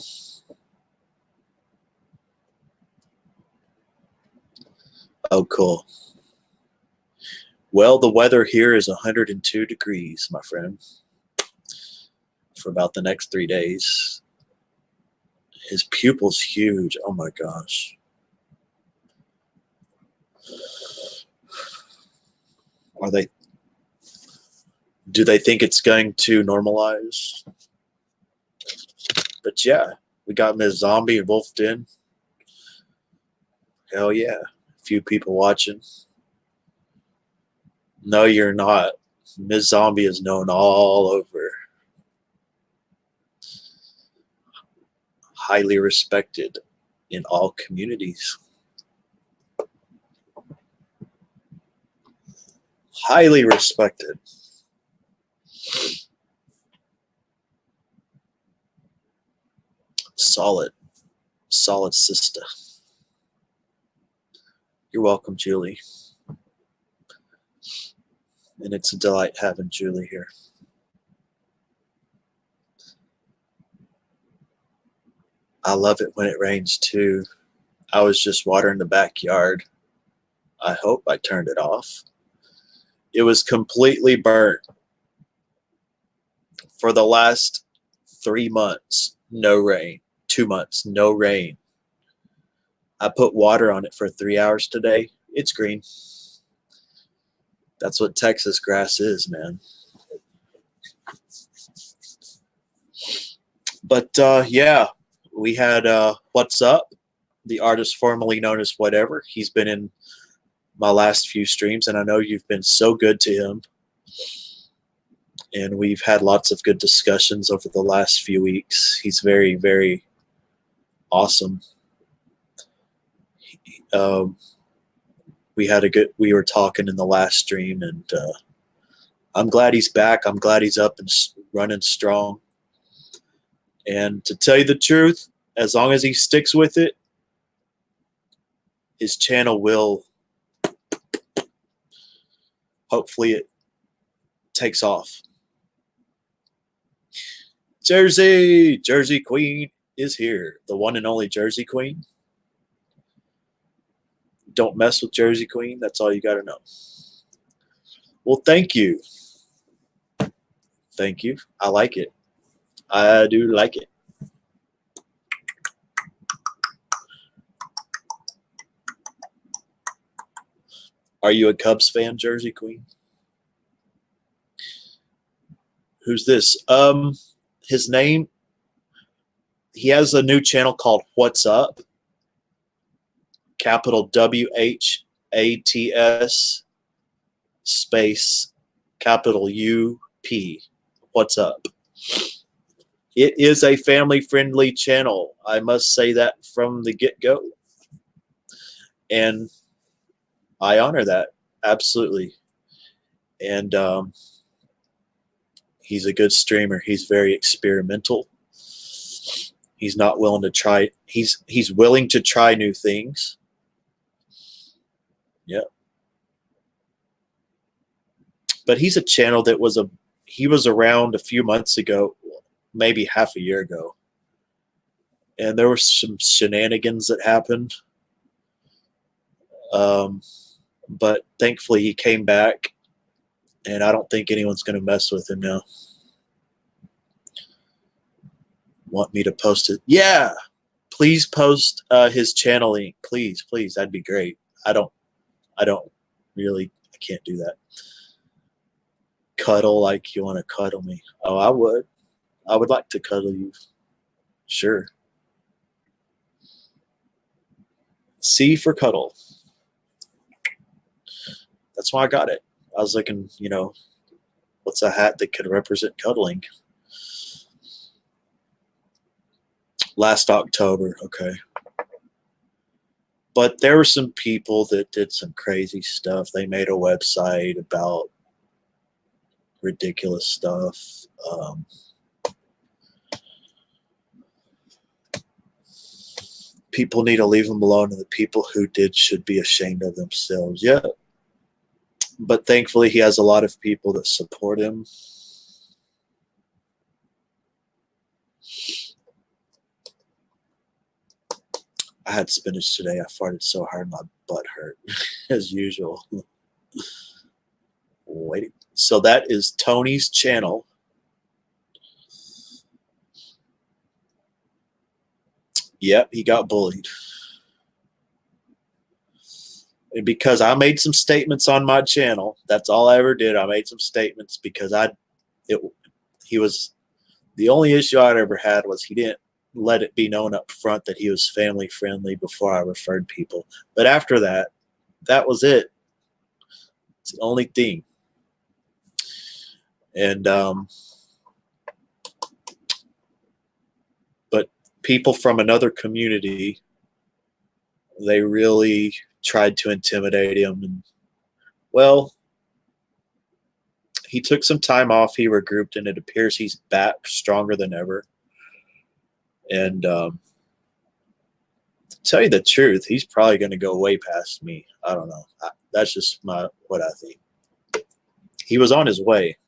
Oh, cool. Well, the weather here is 102 degrees, my friend, for about the next 3 days. His pupil's huge. Oh my gosh. Do they think it's going to normalize? But yeah, we got Ms. Zombie and Wolf Den. Hell yeah. A few people watching. No, you're not. Ms. Zombie is known all over. Highly respected in all communities. Highly respected. Solid sister. You're welcome, Julie. And it's a delight having Julie here. I love it when it rains too. I was just watering the backyard. I hope I turned it off. It was completely burnt for the last 3 months. No rain. 2 months, no rain. I put water on it for 3 hours today. It's green. That's what Texas grass is, man. But yeah, we had What's Up, the artist formerly known as Whatever. He's been in my last few streams, and I know you've been so good to him. And we've had lots of good discussions over the last few weeks. He's very, very awesome. We were talking in the last stream, and I'm glad he's back. I'm glad he's up and running strong. And to tell you the truth, as long as he sticks with it, his channel will, hopefully it takes off. Jersey Queen is here. The one and only Jersey Queen. Don't mess with Jersey Queen. That's all you got to know. Well, thank you. Thank you. I like it. I do like it. Are you a Cubs fan, Jersey Queen? Who's this? His name. He has a new channel called What's Up. Capital WHATS space capital UP. What's Up? It is a family-friendly channel. I must say that from the get-go. And I honor that. Absolutely. And he's a good streamer. He's very experimental. He's not willing to try. He's willing to try new things. Yeah. But he's a channel that he was around a few months ago, maybe half a year ago. And there were some shenanigans that happened. But thankfully he came back, and I don't think anyone's going to mess with him now. Want me to post it? Yeah, please post his channel link, please. That'd be great. I can't do that. Cuddle like you want to cuddle me. Oh, I would like to cuddle you. Sure. C for cuddle. That's why I got it. I was looking, what's a hat that could represent cuddling? Last October, okay. But there were some people that did some crazy stuff. They made a website about ridiculous stuff. People need to leave them alone, and the people who did should be ashamed of themselves. Yeah. But thankfully, he has a lot of people that support him. I had spinach today. I farted so hard my butt hurt, as usual. Wait. So that is Tony's channel. Yep, he got bullied. And because I made some statements on my channel, that's all I ever did. I made some statements because he was the only issue I'd ever had was he didn't let it be known up front that he was family friendly before I referred people. But after that, that was it. It's the only thing. And but people from another community, they really tried to intimidate him. And well, he took some time off. He regrouped, and it appears he's back stronger than ever. And to tell you the truth, he's probably going to go way past me. I don't know. That's just what I think. He was on his way.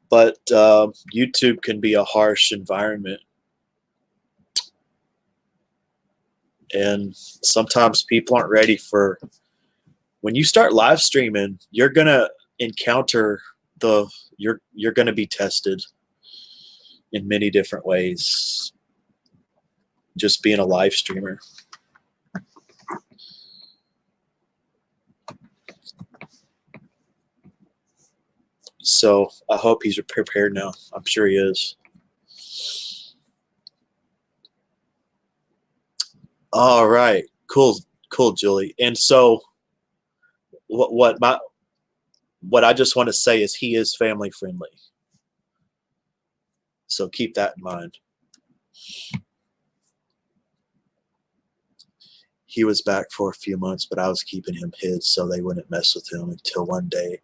But YouTube can be a harsh environment. And sometimes people aren't ready for... When you start live streaming, you're going to encounter you're going to be tested in many different ways, just being a live streamer. So I hope he's prepared now. I'm sure he is. All right, cool, Julie. And so what I just want to say is he is family friendly. So keep that in mind. He was back for a few months, but I was keeping him hid so they wouldn't mess with him until one day.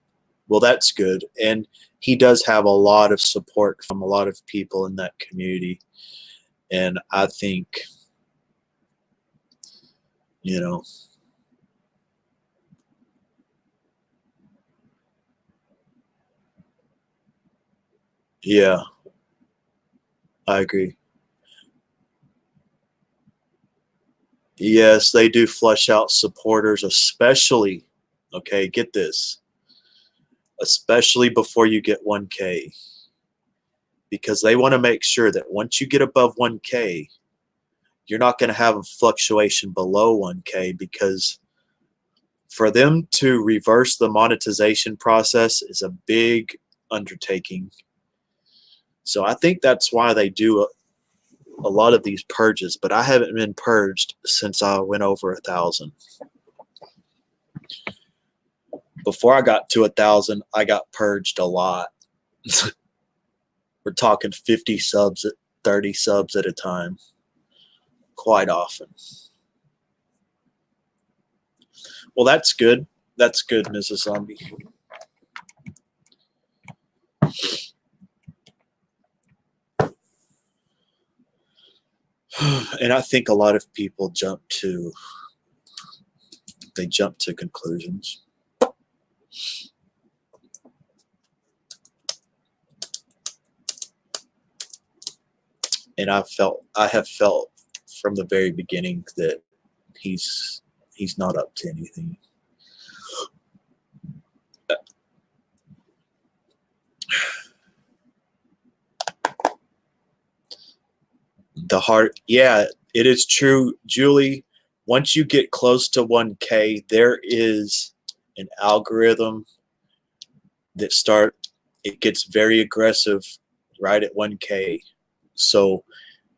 Well, that's good. And he does have a lot of support from a lot of people in that community. And I think, yeah, I agree. Yes, they do flush out supporters, especially, okay, get this, especially before you get 1K, because they want to make sure that once you get above 1K, you're not going to have a fluctuation below 1K, because For them to reverse the monetization process is a big undertaking. So I think that's why they do a lot of these purges, but I haven't been purged since I went over 1,000. Before I got to 1,000, I got purged a lot. We're talking 50 subs, 30 subs at a time, quite often. Well, that's good. That's good, Mrs. Zombie. And I think a lot of people jump to conclusions. And I have felt from the very beginning that he's not up to anything. Yeah, it is true, Julie. Once you get close to 1K, there is an algorithm that it gets very aggressive right at 1K. So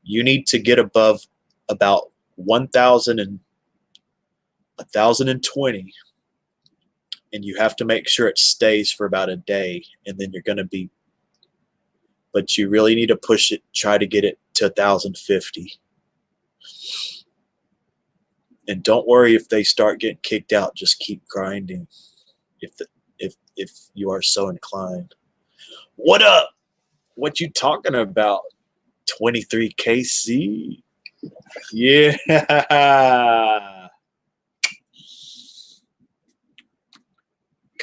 you need to get above about 1,000 and 1,020, and you have to make sure it stays for about a day, and then you're going to be. But you really need to push it, try to get it to 1,050. And don't worry if they start getting kicked out. Just keep grinding if you are so inclined. What up? What you talking about? 23 KC? Yeah.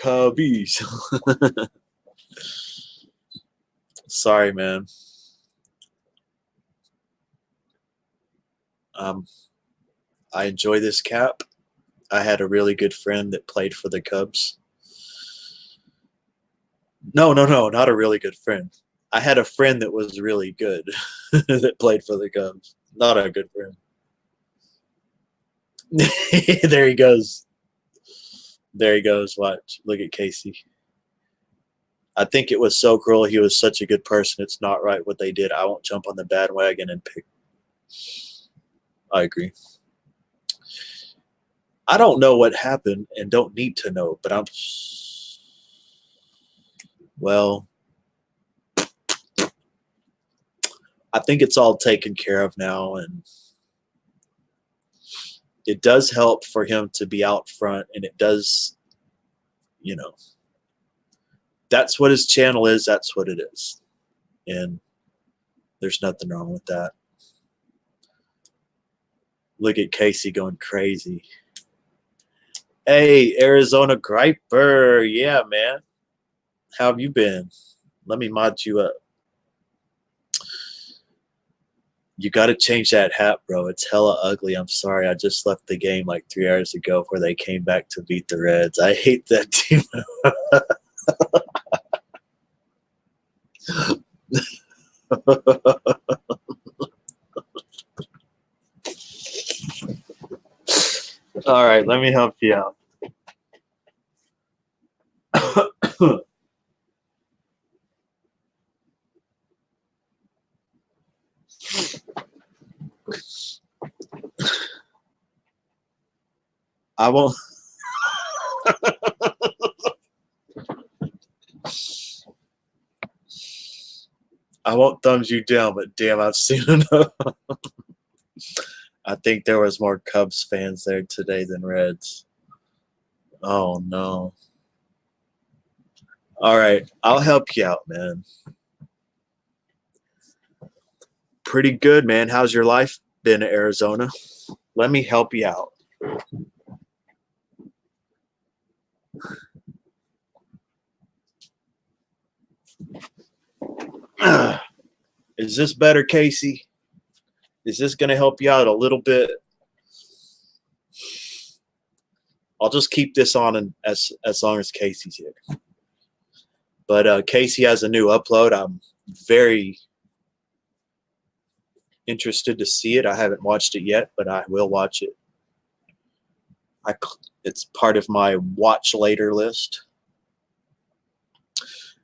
Cubbies. Sorry, man. I enjoy this cap. I had a really good friend that played for the Cubs. No, not a really good friend. I had a friend that was really good that played for the Cubs. Not a good friend. There he goes. There he goes. Watch. Look at Casey. I think it was so cruel. He was such a good person. It's not right what they did. I won't jump on the bandwagon and pick. I agree. I don't know what happened and don't need to know, but well, I think it's all taken care of now, and it does help for him to be out front, and it does, that's what his channel is. That's what it is. And there's nothing wrong with that. Look at Casey going crazy. Hey, Arizona Griper. Yeah, man. How have you been? Let me mod you up. You got to change that hat, bro. It's hella ugly. I'm sorry. I just left the game like 3 hours ago where they came back to beat the Reds. I hate that team. All right, let me help you out. I won't. I won't thumbs you down, but damn, I've seen enough. I think there was more Cubs fans there today than Reds. Oh no. All right, I'll help you out, man. Pretty good, man. How's your life been in Arizona? Let me help you out. Is this better, Casey? Is this going to help you out a little bit? I'll just keep this on as long as Casey's here. But Casey has a new upload. I'm very interested to see it. I haven't watched it yet, but I will watch it. It's part of my watch later list.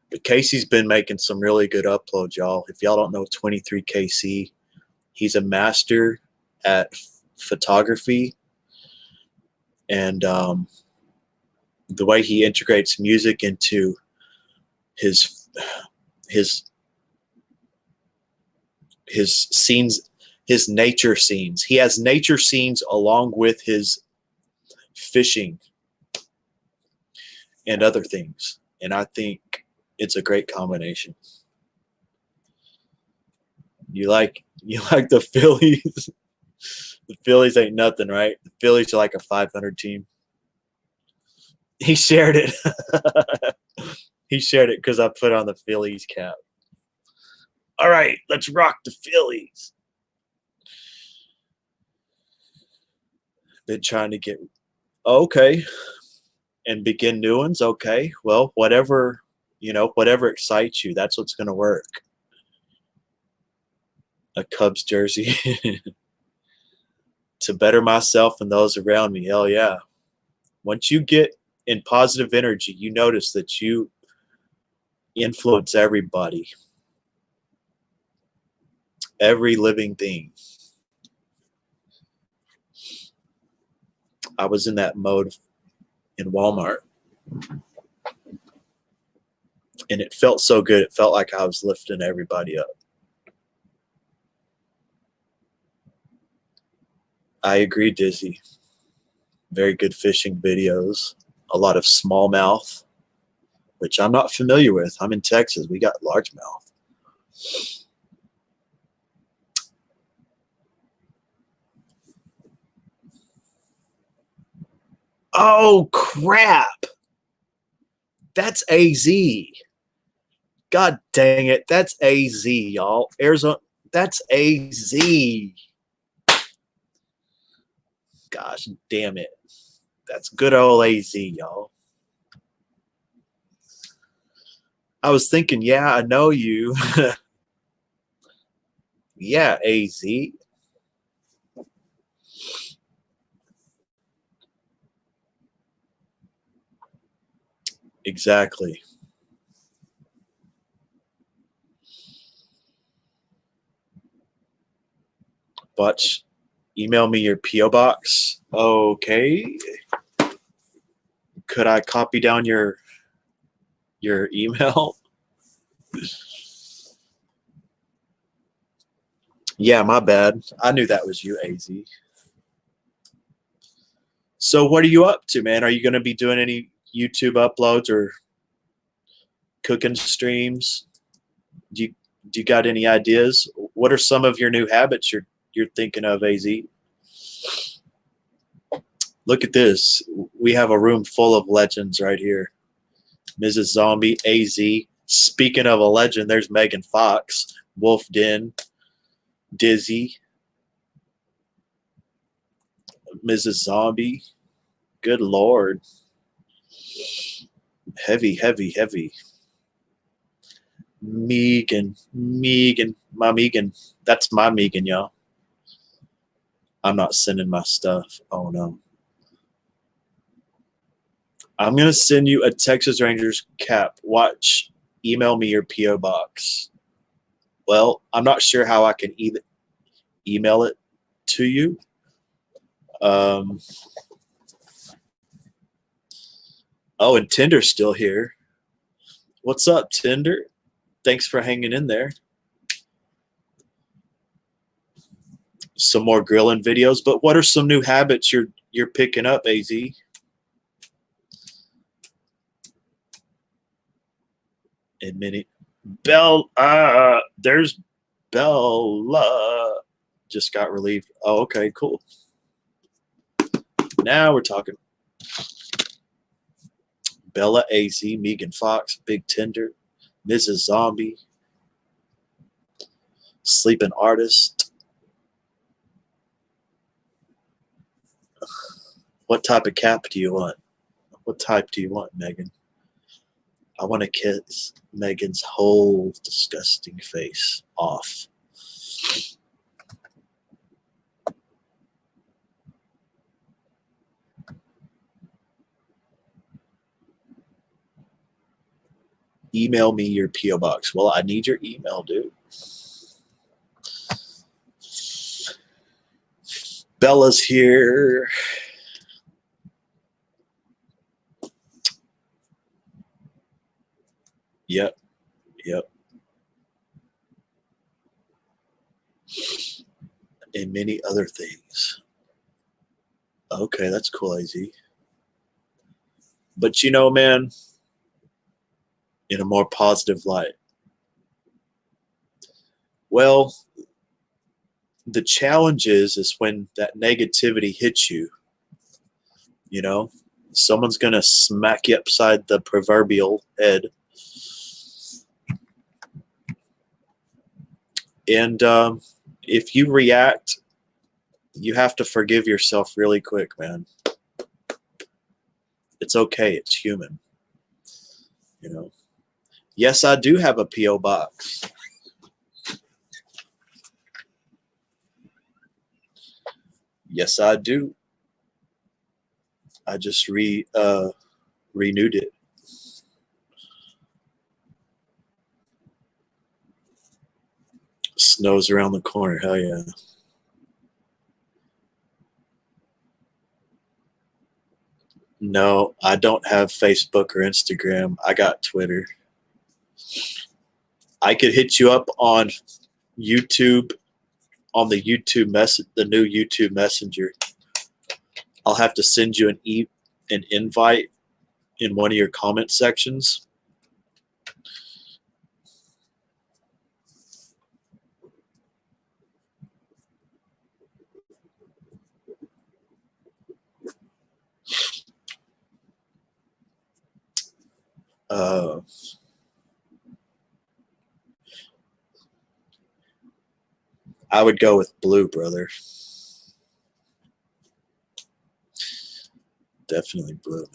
But Casey's been making some really good uploads, y'all. If y'all don't know 23KC, he's a master at photography, and the way he integrates music into his scenes, his nature scenes. He has nature scenes along with his fishing and other things, and I think it's a great combination. You like the Phillies? The Phillies ain't nothing, right? The Phillies are like a 500 team. He shared it. He shared it because I put on the Phillies cap. All right, let's rock the Phillies. Been trying to get okay and begin new ones. Okay, well, whatever whatever excites you, that's what's going to work. A Cubs jersey to better myself and those around me. Hell yeah! Once you get in positive energy, you notice that you influence everybody, every living thing. I was in that mode in Walmart, and it felt so good. It felt like I was lifting everybody up. I agree, Dizzy. Very good fishing videos. A lot of smallmouth, which I'm not familiar with. I'm in Texas. We got largemouth. Oh, crap. That's AZ. God dang it. That's AZ, y'all. Arizona. That's AZ. Gosh damn it. That's good old AZ, y'all. I was thinking, yeah, I know you. Yeah, AZ. Exactly. Butch, email me your P.O. box. Okay. Could I copy down your email? Yeah, my bad. I knew that was you, AZ. So what are you up to, man? Are you going to be doing any YouTube uploads or cooking streams? Do you got any ideas? What are some of your new habits you're thinking of, AZ? Look at this. We have a room full of legends right here. Mrs. Zombie, AZ. Speaking of a legend, there's Megan Fox, Wolf Den, Dizzy, Mrs. Zombie. Good Lord. Heavy, heavy, heavy. Megan, my Megan. That's my Megan, y'all. I'm not sending my stuff. Oh, no. I'm going to send you a Texas Rangers cap. Watch. Email me your P.O. box. Well, I'm not sure how I can email it to you. Oh, and Tinder's still here. What's up, Tinder? Thanks for hanging in there. Some more grilling videos, but what are some new habits you're picking up, AZ? Admit it. There's Bella. Just got relieved. Oh, okay, cool. Now we're talking. Bella, AZ, Megan Fox, Big Tinder, Mrs. Zombie, Sleeping Artist. What type of cap do you want? What type do you want, Megan? I want to kiss Megan's whole disgusting face off. email me your P.O. box. Well, I need your email, dude. Bella's here. Yep. And many other things. Okay, that's cool, AZ. But you know, man, in a more positive light, well, the challenge is when that negativity hits you, you know, someone's going to smack you upside the proverbial head. And if you react, you have to forgive yourself really quick, man. It's okay. It's human. You know. Yes, I do have a P.O. box. Yes, I do. I just renewed it. Snow's around the corner. Hell yeah. No, I don't have Facebook or Instagram. I got Twitter. I could hit you up on YouTube, on the the new YouTube Messenger. I'll have to send you an invite in one of your comment sections. I would go with blue, brother. Definitely blue,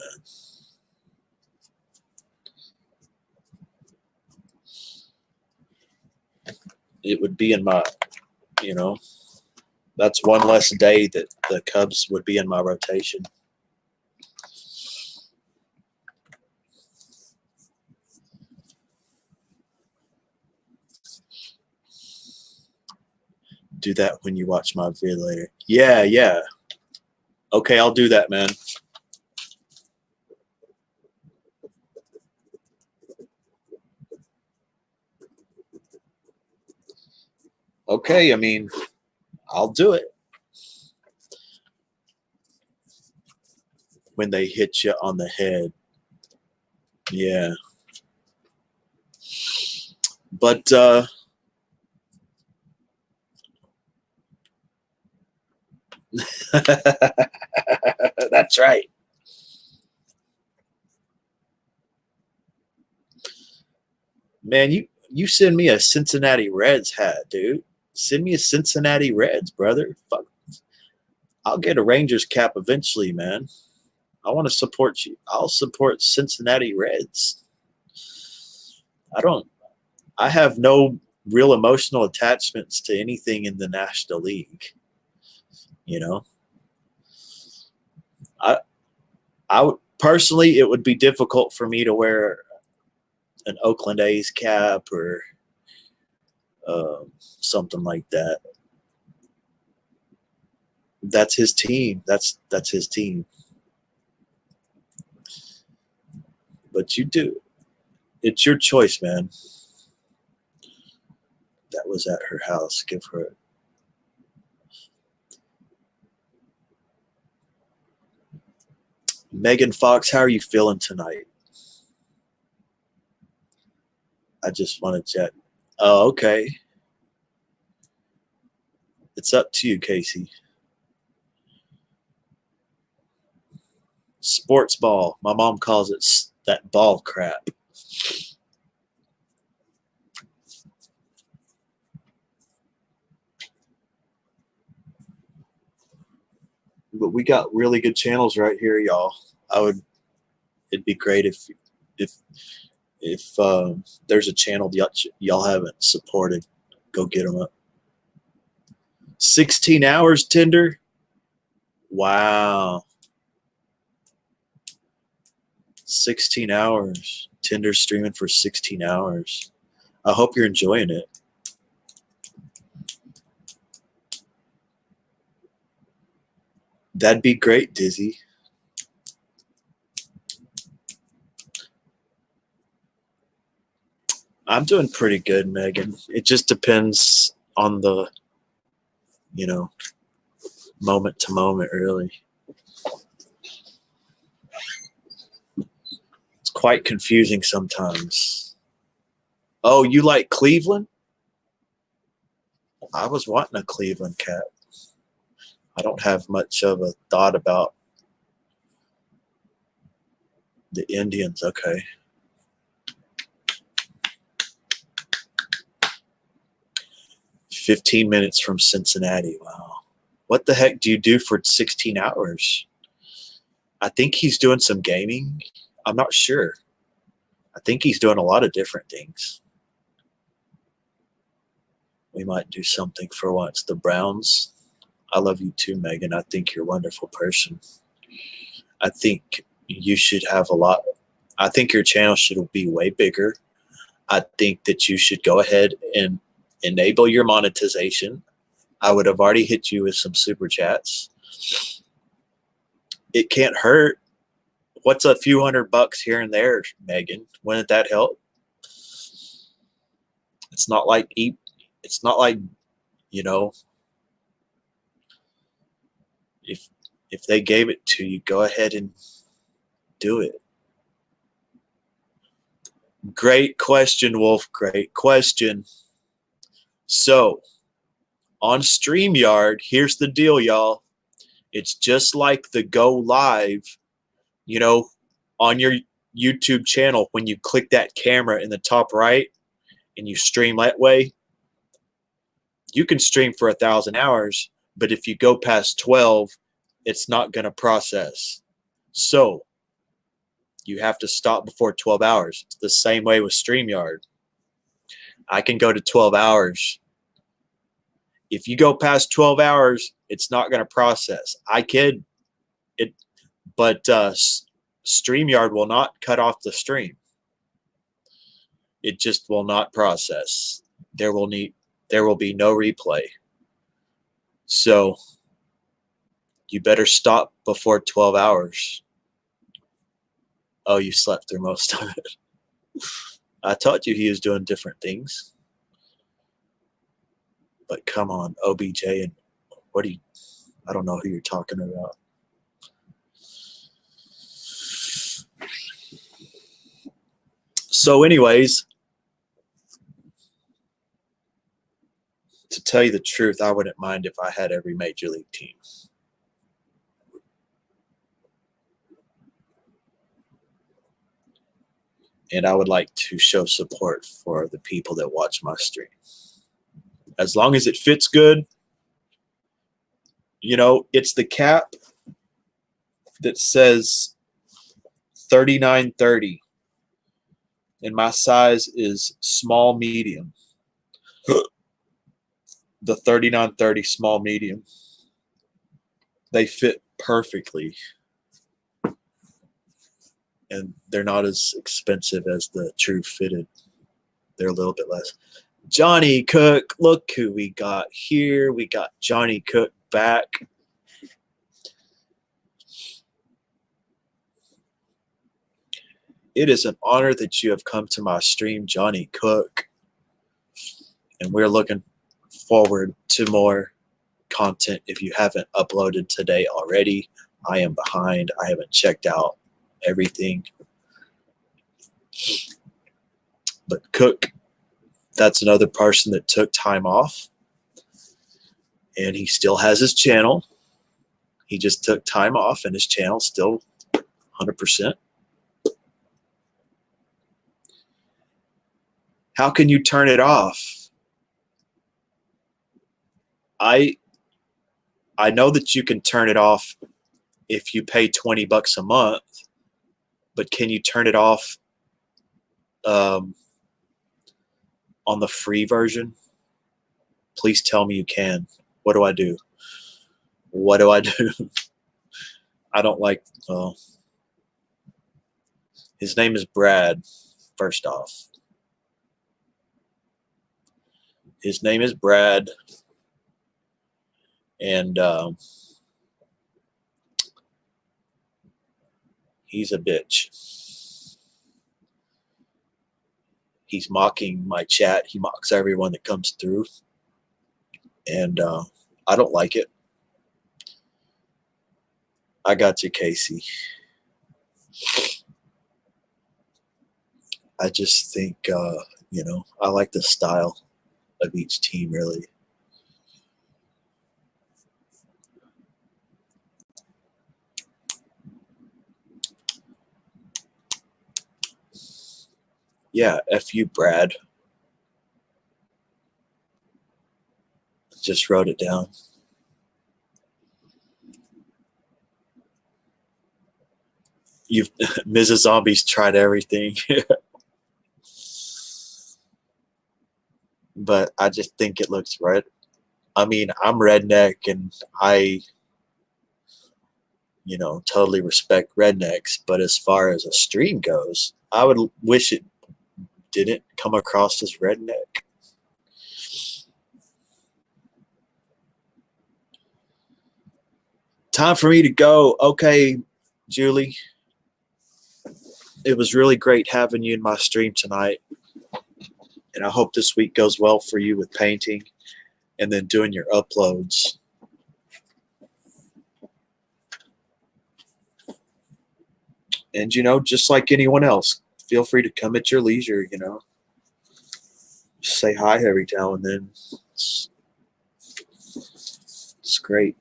man. It would be in my, you know, that's one less day that the Cubs would be in my rotation. Do that when you watch my video later. Yeah. Okay, I'll do that, man. Okay, I mean, I'll do it. When they hit you on the head. Yeah. But that's right. Man, you send me a Cincinnati Reds hat, dude. Send me a Cincinnati Reds, brother. Fuck. I'll get a Rangers cap eventually, man. I want to support you. I'll support Cincinnati Reds. I have no real emotional attachments to anything in the National League. You know, I would personally, it would be difficult for me to wear an Oakland A's cap or something like that. That's his team. That's his team. But you do. It's your choice, man. That was at her house. Give her. Megan Fox, how are you feeling tonight? I just want to chat. Oh, okay. It's up to you, Casey. Sports ball. My mom calls it that ball crap. But we got really good channels right here, y'all. It'd be great if there's a channel y'all haven't supported, go get them up. 16 hours, Tinder? Wow. 16 hours. Tinder streaming for 16 hours. I hope you're enjoying it. That'd be great, Dizzy. I'm doing pretty good, Megan. It just depends on the, moment to moment, really. It's quite confusing sometimes. Oh, you like Cleveland? I was wanting a Cleveland cat. I don't have much of a thought about the Indians. Okay. "15 minutes from Cincinnati." Wow. What the heck do you do for 16 hours? I think he's doing some gaming. I'm not sure. I think he's doing a lot of different things. We might do something for once. The Browns. I love you too, Megan. I think you're a wonderful person. I think you should have a lot. I think your channel should be way bigger. I think that you should go ahead and enable your monetization. I would have already hit you with some super chats. It can't hurt. What's a few $100 here and there, Megan? Wouldn't that help? It's not like you know, if they gave it to you, go ahead and do it. Great question, Wolf. Great question. So, on StreamYard, here's the deal, y'all. It's just like the go live, on your YouTube channel. When you click that camera in the top right and you stream that way, you can stream for 1,000 hours, but if you go past 12, it's not going to process. So you have to stop before 12 hours. It's the same way with StreamYard. I can go to 12 hours. If you go past 12 hours, it's not going to process. But StreamYard will not cut off the stream. It just will not process. There will be no replay. So you better stop before 12 hours. Oh, you slept through most of it. I told you he was doing different things. But come on, OBJ, and I don't know who you're talking about. So anyways, to tell you the truth, I wouldn't mind if I had every major league team. And I would like to show support for the people that watch my stream. As long as it fits good, it's the cap that says 3930. And my size is small medium. The 3930 small medium. They fit perfectly. And they're not as expensive as the true fitted. They're a little bit less. Johnny Cook, look who we got here. We got Johnny Cook back. It is an honor that you have come to my stream, Johnny Cook. And we're looking forward to more content. If you haven't uploaded today already, I am behind. I haven't checked out everything. But Cook, that's another person that took time off. And he still has his channel. He just took time off, and his channel's still 100%. How can you turn it off? I know that you can turn it off if you pay $20 a month, but can you turn it off on the free version? Please tell me you can. What do I do? What do I do? I don't like, His name is Brad, first off. His name is Brad, and he's a bitch. He's mocking my chat. He mocks everyone that comes through, and I don't like it. I got you, Casey. I just think, I like the style of each team, really. Yeah, F you, Brad. Just wrote it down. Mrs. Zombie's tried everything. But I just think it looks right. I mean, I'm redneck and I, totally respect rednecks. But as far as a stream goes, I would wish it didn't come across as redneck. Time for me to go. Okay, Julie. It was really great having you in my stream tonight. And I hope this week goes well for you with painting and then doing your uploads. And, just like anyone else, feel free to come at your leisure, Just say hi every now and then. It's great.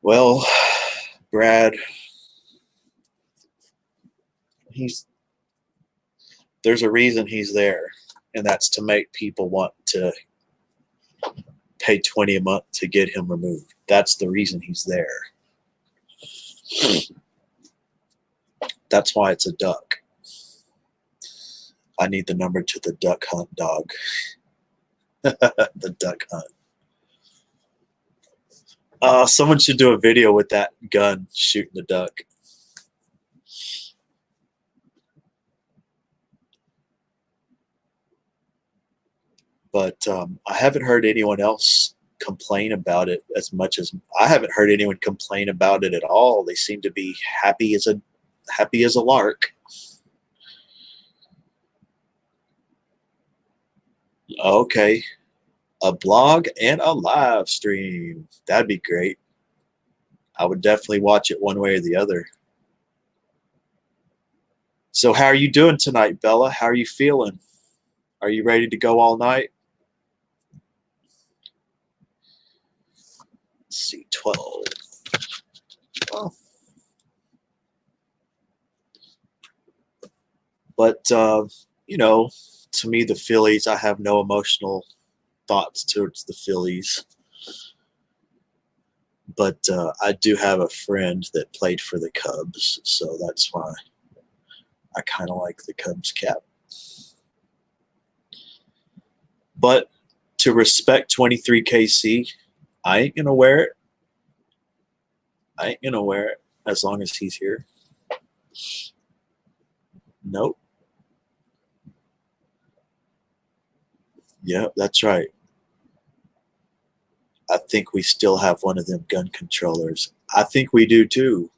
Well, Brad, there's a reason he's there, and that's to make people want to pay $20 a month to get him removed. That's the reason he's there. That's why it's a duck. I need the number to the duck hunt dog. The duck hunt. Someone should do a video with that gun shooting the duck. But I haven't heard anyone else complain about it as much as I haven't heard anyone complain about it at all. They seem to be happy as a lark. Okay, a blog and a live stream. That'd be great. I would definitely watch it one way or the other. So how are you doing tonight, Bella? How are you feeling? Are you ready to go all night? Let's see, 12. Oh. But, to me, the Phillies, I have no emotional thoughts towards the Phillies. But I do have a friend that played for the Cubs, so that's why I kind of like the Cubs cap. But to respect 23KC, I ain't going to wear it. I ain't going to wear it as long as he's here. Nope. Yep, that's right. I think we still have one of them gun controllers. I think we do too.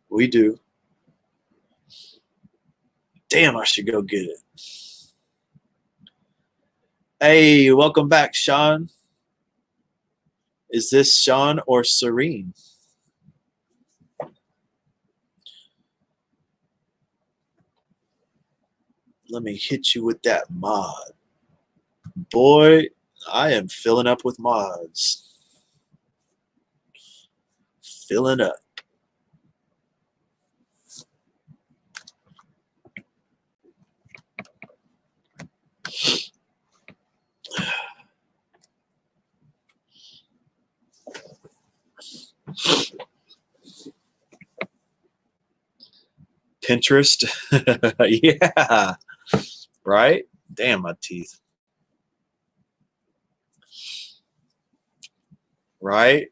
We do. Damn, I should go get it. Hey, welcome back, Sean. Is this Sean or Serene? Let me hit you with that mod. Boy, I am filling up with mods. Filling up. Pinterest? Yeah. Right? Damn, my teeth. right?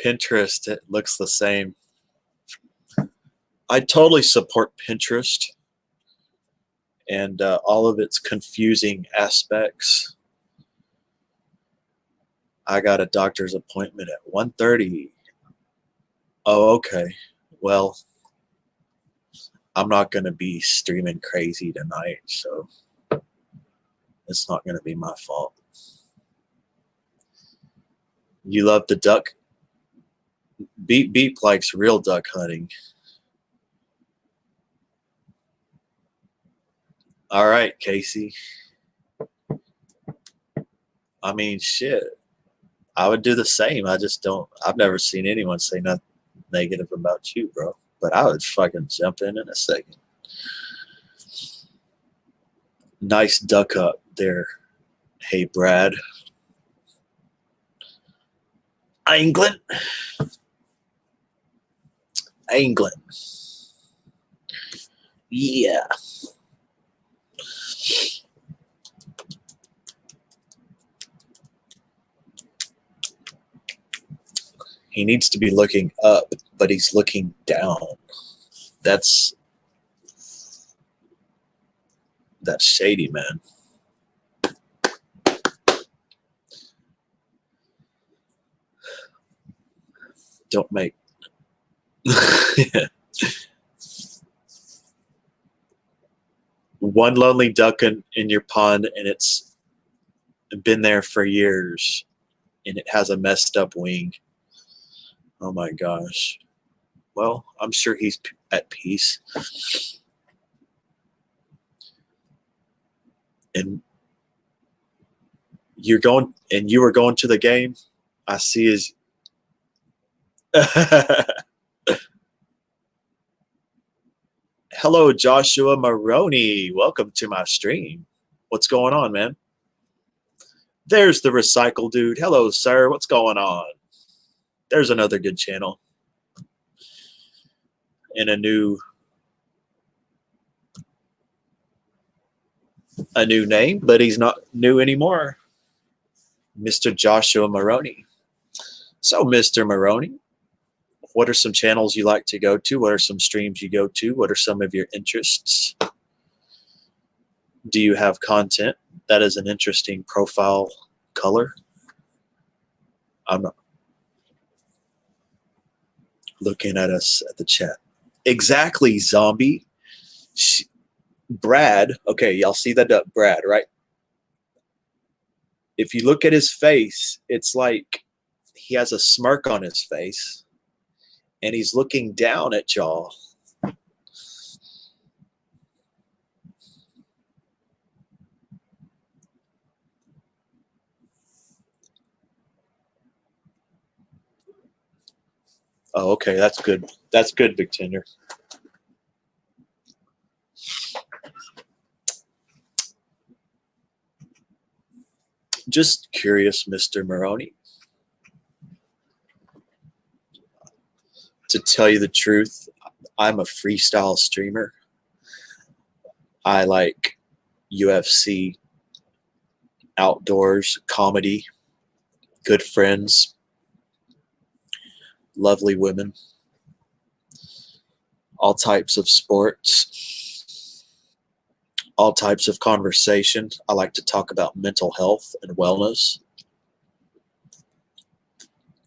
Pinterest, it looks the same. I totally support Pinterest and all of its confusing aspects. I got a doctor's appointment at 1:30. Oh, okay. Well, I'm not going to be streaming crazy tonight, so it's not going to be my fault. You love the duck? Beep Beep likes real duck hunting. All right, Casey. I mean, shit. I would do the same. I just don't. I've never seen anyone say nothing negative about you, bro. But I would fucking jump in a second. Nice duck up there. Hey, Brad. England. England. Yeah. He needs to be looking up, but he's looking down. That's shady, man. Don't make one lonely duck in your pond, and it's been there for years, and it has a messed up wing. Oh my gosh. Well, I'm sure he's at peace. And you were going to the game. I see his. Hello, Joshua Maroney. Welcome to my stream. What's going on, man? There's the Recycle Dude. Hello, sir. What's going on? There's another good channel. And a new name, but he's not new anymore. Mr. Joshua Maroney. So, Mr. Maroney, what are some channels you like to go to? What are some streams you go to? What are some of your interests? Do you have content that is an interesting profile color? I'm not looking at us at the chat. Exactly, zombie. Brad, okay, y'all see that Brad, right? If you look at his face, it's like he has a smirk on his face and he's looking down at y'all. Oh, okay, that's good. That's good, Big Tender. Just curious, Mr. Maroney. To tell you the truth, I'm a freestyle streamer. I like UFC, outdoors, comedy, good friends, lovely women, all types of sports, all types of conversation. I like to talk about mental health and wellness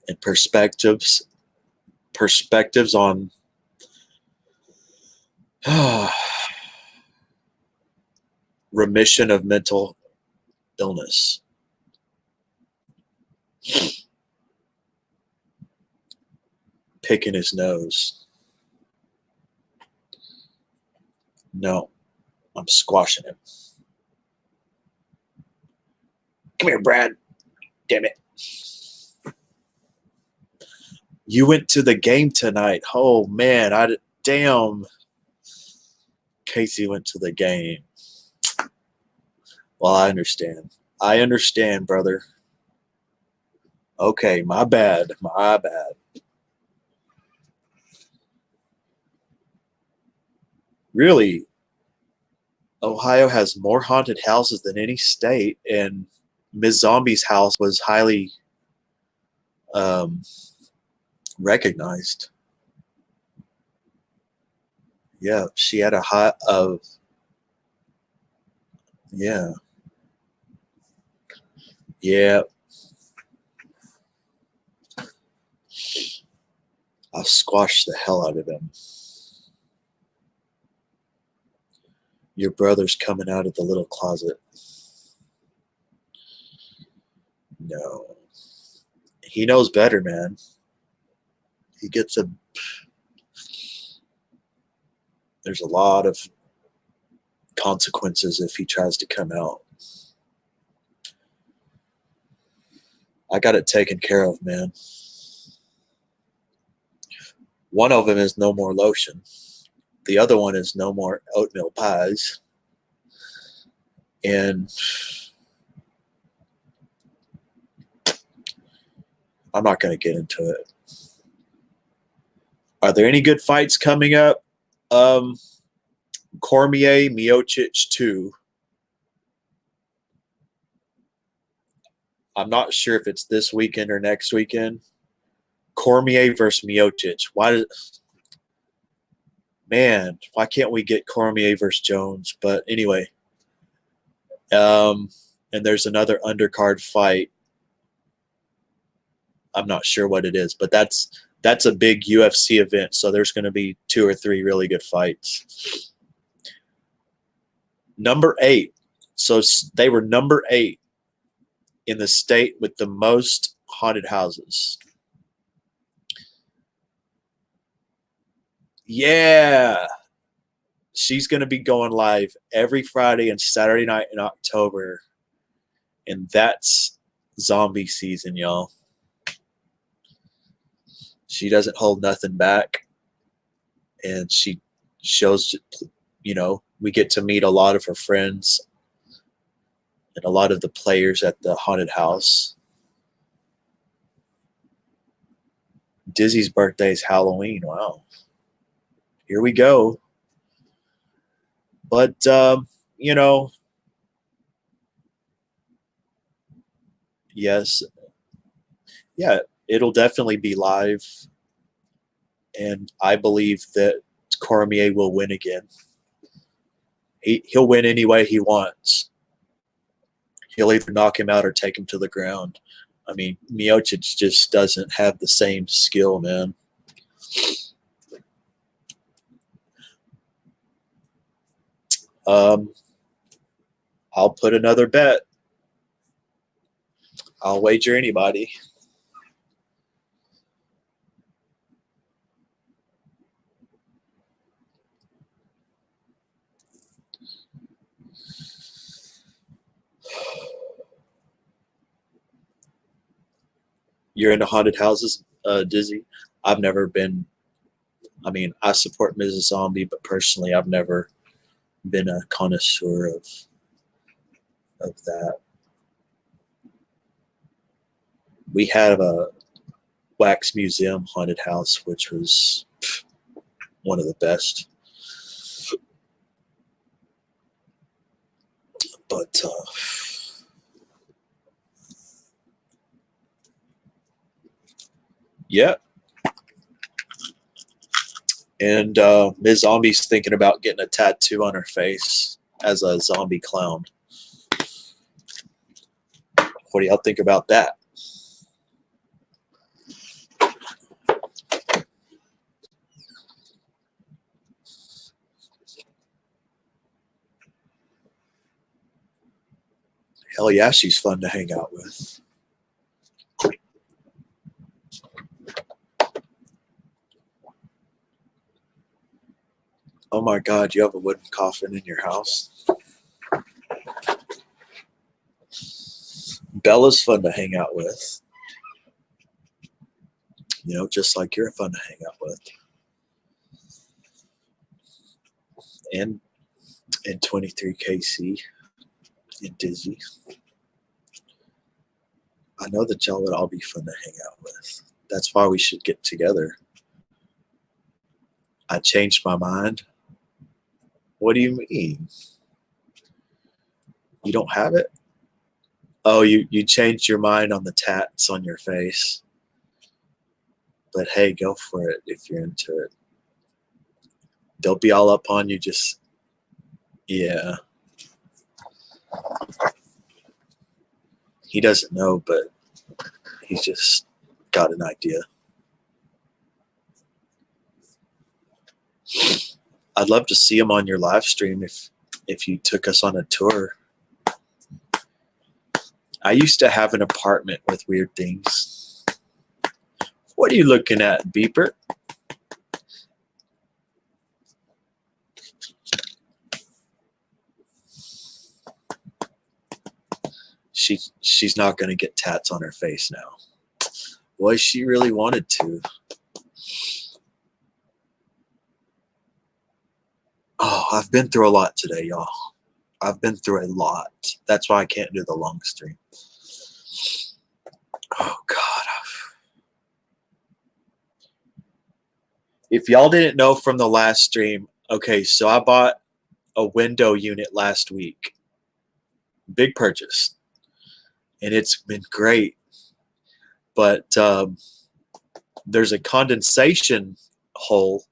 and perspectives on remission of mental illness. Picking his nose. No, I'm squashing him. Come here, Brad. Damn it. You went to the game tonight. Oh, man. Damn. Casey went to the game. Well, I understand. I understand, brother. Okay, my bad. My bad. Really, Ohio has more haunted houses than any state, and Ms. Zombie's house was highly um, recognized. Yeah, she had a hot of yeah, yeah. I'll squash the hell out of him. Your brother's coming out of the little closet. No, he knows better, man. He gets a. There's a lot of consequences if he tries to come out. I got it taken care of, man. One of them is no more lotion. The other one is no more oatmeal pies. And I'm not going to get into it. Are there any good fights coming up? Cormier, Miocic 2. I'm not sure if it's this weekend or next weekend. Cormier versus Miocic. Why can't we get Cormier versus Jones? But anyway, and there's another undercard fight. I'm not sure what it is, but that's a big UFC event, so there's going to be 2 or 3 really good fights. Number 8. So they were number 8 in the state with the most haunted houses. Yeah. She's going to be going live every Friday and Saturday night in October. And that's zombie season, y'all. She doesn't hold nothing back. And she shows, we get to meet a lot of her friends and a lot of the players at the haunted house. Dizzy's birthday is Halloween. Wow. Here we go. But, yes. Yeah, it'll definitely be live. And I believe that Cormier will win again. He'll win any way he wants. He'll either knock him out or take him to the ground. I mean, Miocic just doesn't have the same skill, man. I'll put another bet. I'll wager anybody. You're into haunted houses, Dizzy? I've never been. I mean, I support Mrs. Zombie, but personally, I've never been a connoisseur of that. We have a Wax Museum haunted house, which was one of the best. But yeah. And Ms. Zombie's thinking about getting a tattoo on her face as a zombie clown. What do y'all think about that? Hell yeah, she's fun to hang out with. Oh my God, you have a wooden coffin in your house? Bella's fun to hang out with. Just like you're fun to hang out with. And 23KC and Dizzy. I know that y'all would all be fun to hang out with. That's why we should get together. I changed my mind. What do you mean? You don't have it? Oh, you changed your mind on the tats on your face. But hey, go for it if you're into it. They'll be all up on you. Just yeah. He doesn't know, but he's just got an idea. I'd love to see him on your live stream if you took us on a tour. I used to have an apartment with weird things. What are you looking at, Beeper? She's not going to get tats on her face now. Boy, she really wanted to. Oh, I've been through a lot today, y'all. I've been through a lot. That's why I can't do the long stream. Oh, God. If y'all didn't know from the last stream, okay, so I bought a window unit last week. Big purchase. And it's been great. But there's a condensation hole,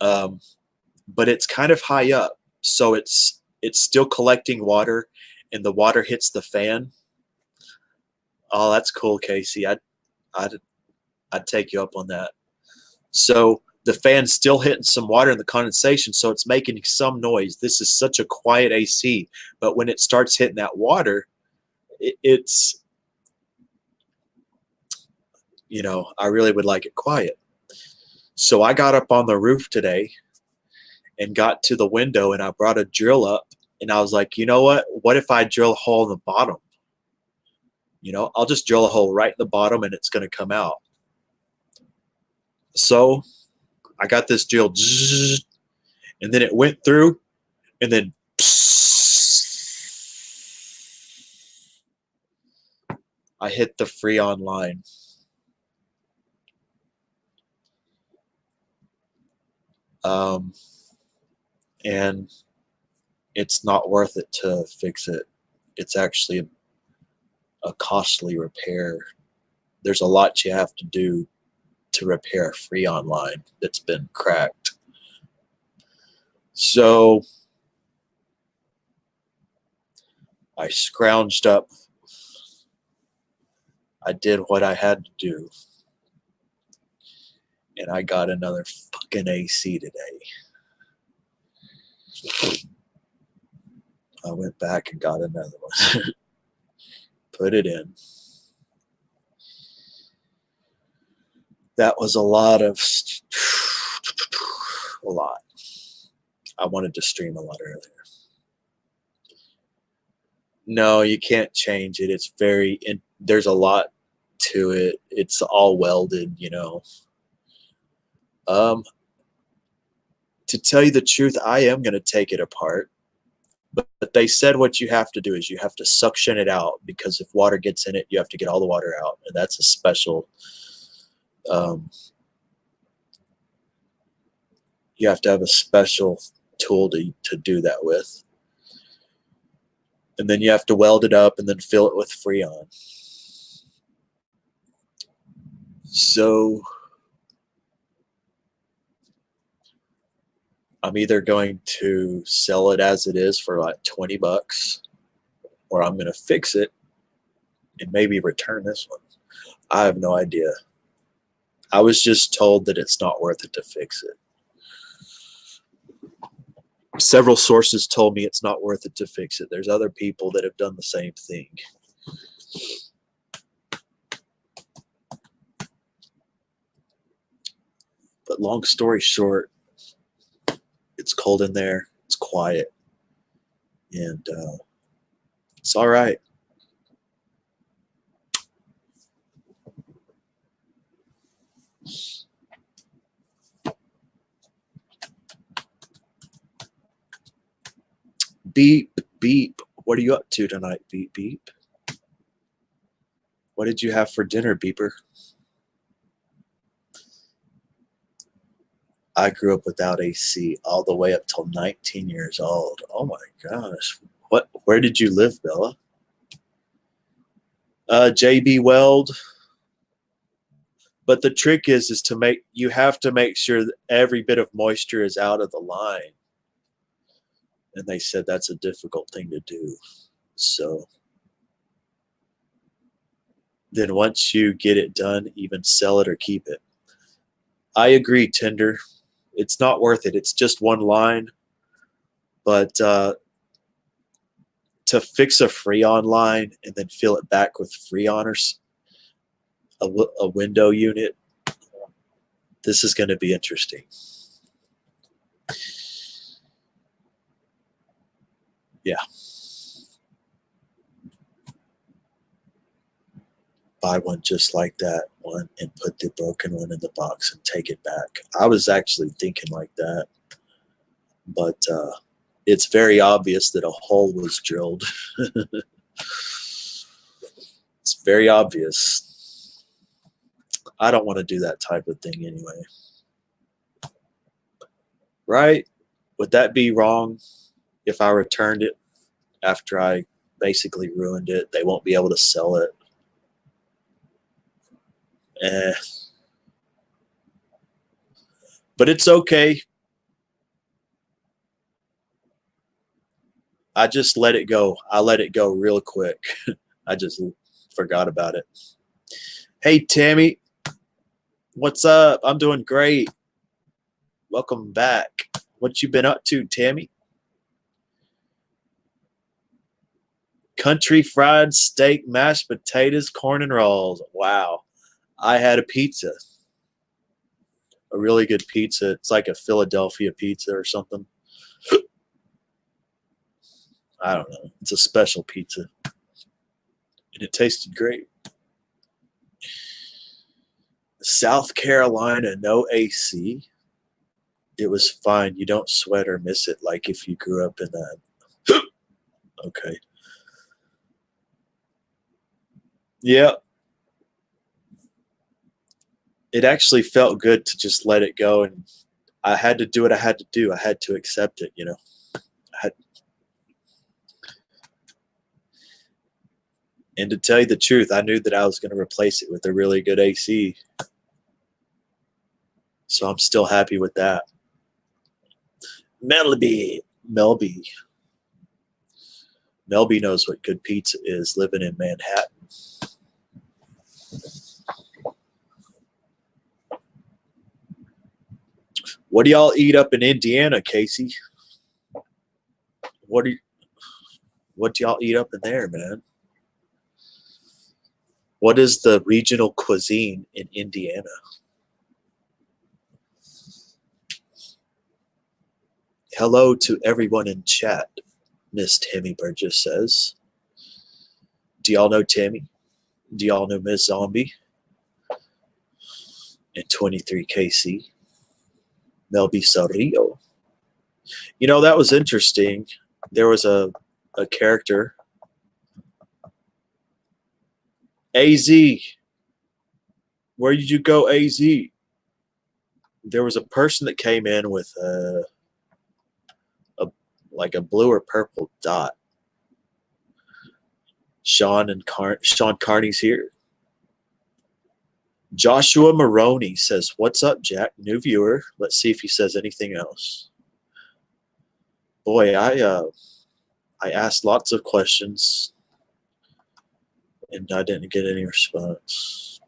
but it's kind of high up. So it's still collecting water, and the water hits the fan. Oh, that's cool, Casey. I'd take you up on that. So the fan's still hitting some water in the condensation, so it's making some noise. This is such a quiet AC, but when it starts hitting that water, it's, you know, I really would like it quiet. So I got up on the roof today and got to the window, and I brought a drill up, and I was like, you know what? What if I drill a hole in the bottom? You know, I'll just drill a hole right in the bottom, and it's going to come out. So I got this drill, and then it went through, and then I hit the Freon line. And it's not worth it to fix it. It's actually a costly repair. There's a lot you have to do to repair a Freon line that's been cracked. So I scrounged up. I did what I had to do. And I got another fucking AC today. I went back and got another one. Put it in. That was a lot. I wanted to stream a lot earlier. No, you can't change it. It's there's a lot to it. It's all welded, you know. To tell you the truth, I am going to take it apart. But they said what you have to do is you have to suction it out, because if water gets in it, you have to get all the water out. And that's a special, you have to have a special tool to do that with. And then you have to weld it up and then fill it with Freon. So I'm either going to sell it as it is for like $20, or I'm going to fix it and maybe return this one. I have no idea. I was just told that it's not worth it to fix it. Several sources told me it's not worth it to fix it. There's other people that have done the same thing. But long story short, it's cold in there. It's quiet. And it's all right. Beep, beep. What are you up to tonight, beep, beep? What did you have for dinner, beeper? I grew up without AC all the way up till 19 years old. Oh my gosh. Where did you live, Bella? JB Weld. But the trick is you have to make sure that every bit of moisture is out of the line. And they said that's a difficult thing to do. So then once you get it done, even sell it or keep it. I agree, Tinder. It's not worth it. It's just one line. But to fix a Freon line and then fill it back with Freon or a window unit, this is going to be interesting. Yeah. Buy one just like that one and put the broken one in the box and take it back. I was actually thinking like that, but it's very obvious that a hole was drilled. It's very obvious. I don't want to do that type of thing anyway. Right? Would that be wrong if I returned it after I basically ruined it? They won't be able to sell it. But it's okay. I just let it go. I let it go real quick. I just forgot about it. Hey, Tammy. What's up? I'm doing great. Welcome back. What you been up to, Tammy? Country fried steak, mashed potatoes, corn and rolls. Wow. I had a pizza. A really good pizza. It's like a Philadelphia pizza or something. I don't know. It's a special pizza. And it tasted great. South Carolina, no AC. It was fine. You don't sweat or miss it like if you grew up in that. Okay. Yeah. It actually felt good to just let it go, and I had to do what I had to do. I had to accept it, you know. And to tell you the truth, I knew that I was going to replace it with a really good AC. So I'm still happy with that. Melby. Melby knows what good pizza is living in Manhattan. What do y'all eat up in Indiana, Casey? What do y'all eat up in there, man? What is the regional cuisine in Indiana? Hello to everyone in chat, Miss Tammy Burgess says. Do y'all know Tammy? Do y'all know Miss Zombie? And 23KC. Melby Sarrillo. You know, that was interesting. There was a character. AZ. Where did you go, AZ? There was a person that came in with like a blue or purple dot. Sean Carney's here. Joshua Maroney says, "What's up, Jack?" New viewer. Let's see if he says anything else. Boy, I asked lots of questions and I didn't get any response.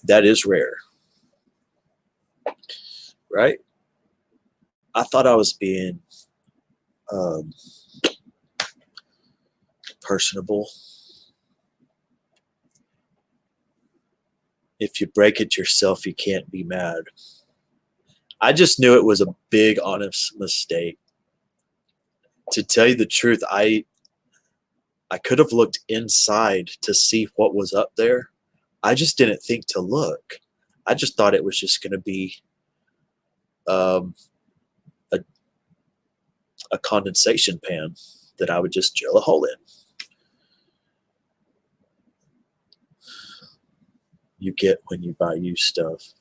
That is rare, right? I thought I was being personable. If you break it yourself, you can't be mad. I just knew it was a big, honest mistake. To tell you the truth, I could have looked inside to see what was up there. I just didn't think to look. I just thought it was just going to be a condensation pan that I would just drill a hole in. You get when you buy used stuff.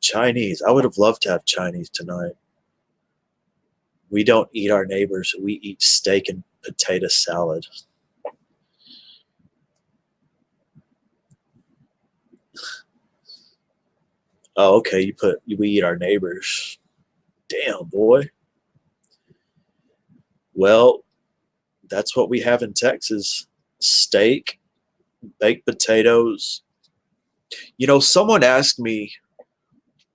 Chinese. I would have loved to have Chinese tonight. We don't eat our neighbors. We eat steak and potato salad. Oh, okay. We eat our neighbors. Damn, boy. Well, that's what we have in Texas: steak, baked potatoes. Someone asked me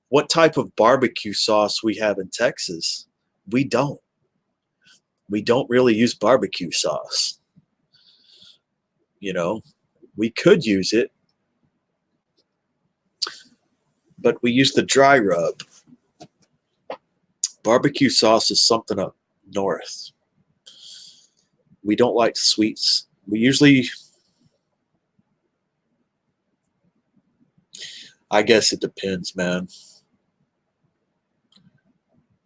what type of barbecue sauce we have in Texas. We don't. We don't really use barbecue sauce. You know, we could use it, but we use the dry rub. Barbecue sauce is something up north. We don't like sweets. We usually, I guess it depends, man.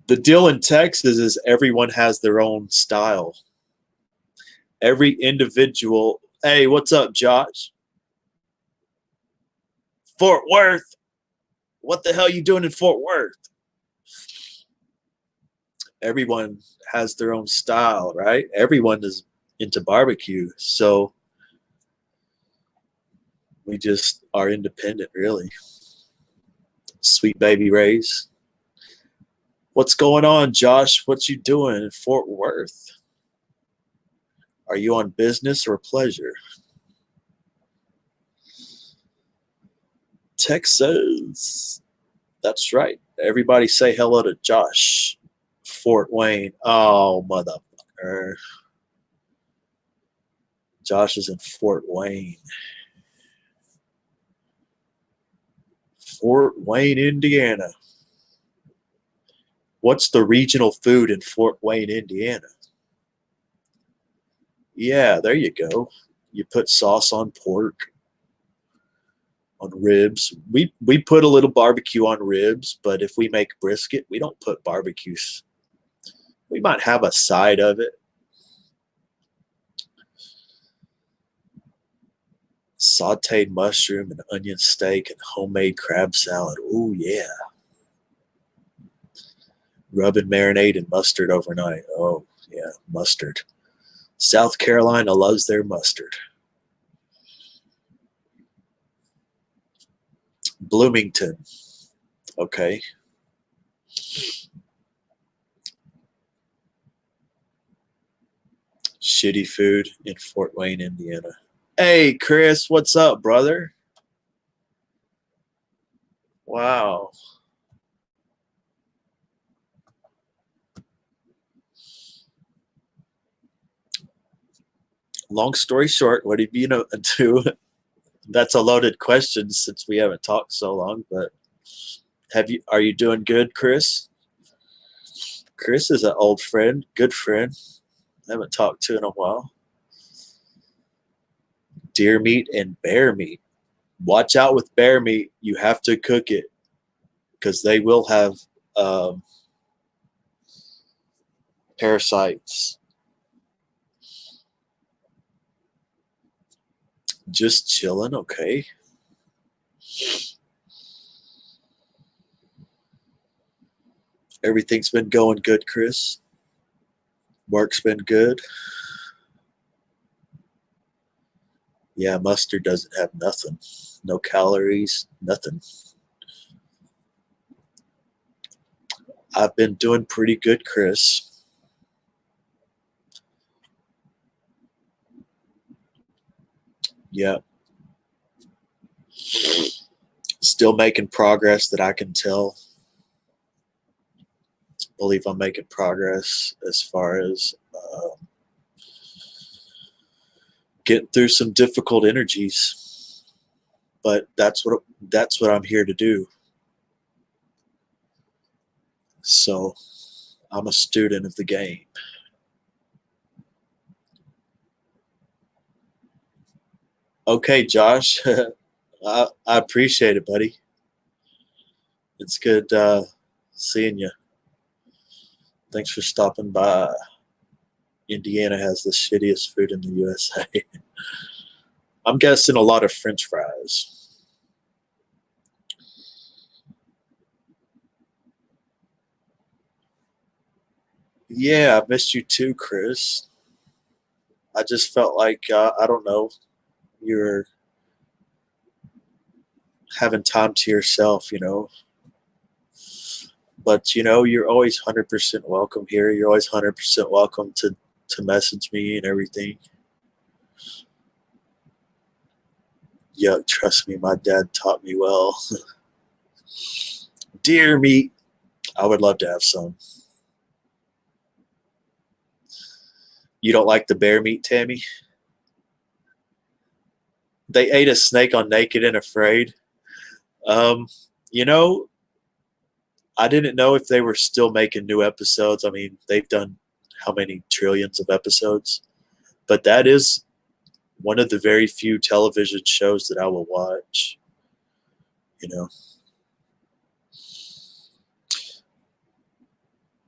The deal in Texas is everyone has their own style. Every individual. Hey, what's up, Josh? Fort Worth. What the hell are you doing in Fort Worth? Everyone has their own style, right? Everyone is into barbecue. So we just are independent, really. Sweet baby Rays. What's going on, Josh? What you doing in Fort Worth? Are you on business or pleasure? Texas. That's right. Everybody say hello to Josh. Fort Wayne. Oh, motherfucker. Josh is in Fort Wayne. Fort Wayne, Indiana. What's the regional food in Fort Wayne, Indiana? Yeah, there you go. You put sauce on pork, on ribs. We put a little barbecue on ribs, but if we make brisket, we don't put barbecues. We might have a side of it. Sauteed mushroom and onion steak and homemade crab salad. Ooh, yeah. Rub and marinade in mustard overnight. Oh, yeah, mustard. South Carolina loves their mustard. Bloomington. Okay. Shitty food in Fort Wayne, Indiana. Hey, Chris, what's up, brother? Wow. Long story short, what have you been up to? That's a loaded question since we haven't talked so long, but are you doing good, Chris? Chris is an old friend, good friend. I haven't talked to in a while. Deer meat and bear meat. Watch out with bear meat. You have to cook it because they will have um, parasites. Just chilling, okay. Everything's been going good, Chris. Work's been good. Yeah, mustard doesn't have nothing. No calories, nothing. I've been doing pretty good, Chris. Yeah. Still making progress that I can tell. Believe I'm making progress as far as getting through some difficult energies. But that's what I'm here to do. So I'm a student of the game. Okay, Josh. I appreciate it, buddy. It's good seeing you. Thanks for stopping by. Indiana has the shittiest food in the USA. I'm guessing a lot of French fries. Yeah, I missed you too, Chris. I just felt like I don't know, you're having time to yourself. But you're always 100% welcome here. You're always 100% welcome to message me and everything. Yuck, trust me, my dad taught me well. Deer meat. I would love to have some. You don't like the bear meat, Tammy? They ate a snake on Naked and Afraid. Um, you know, I didn't know if they were still making new episodes. I mean, they've done how many trillions of episodes? But that is one of the very few television shows that I will watch. You know,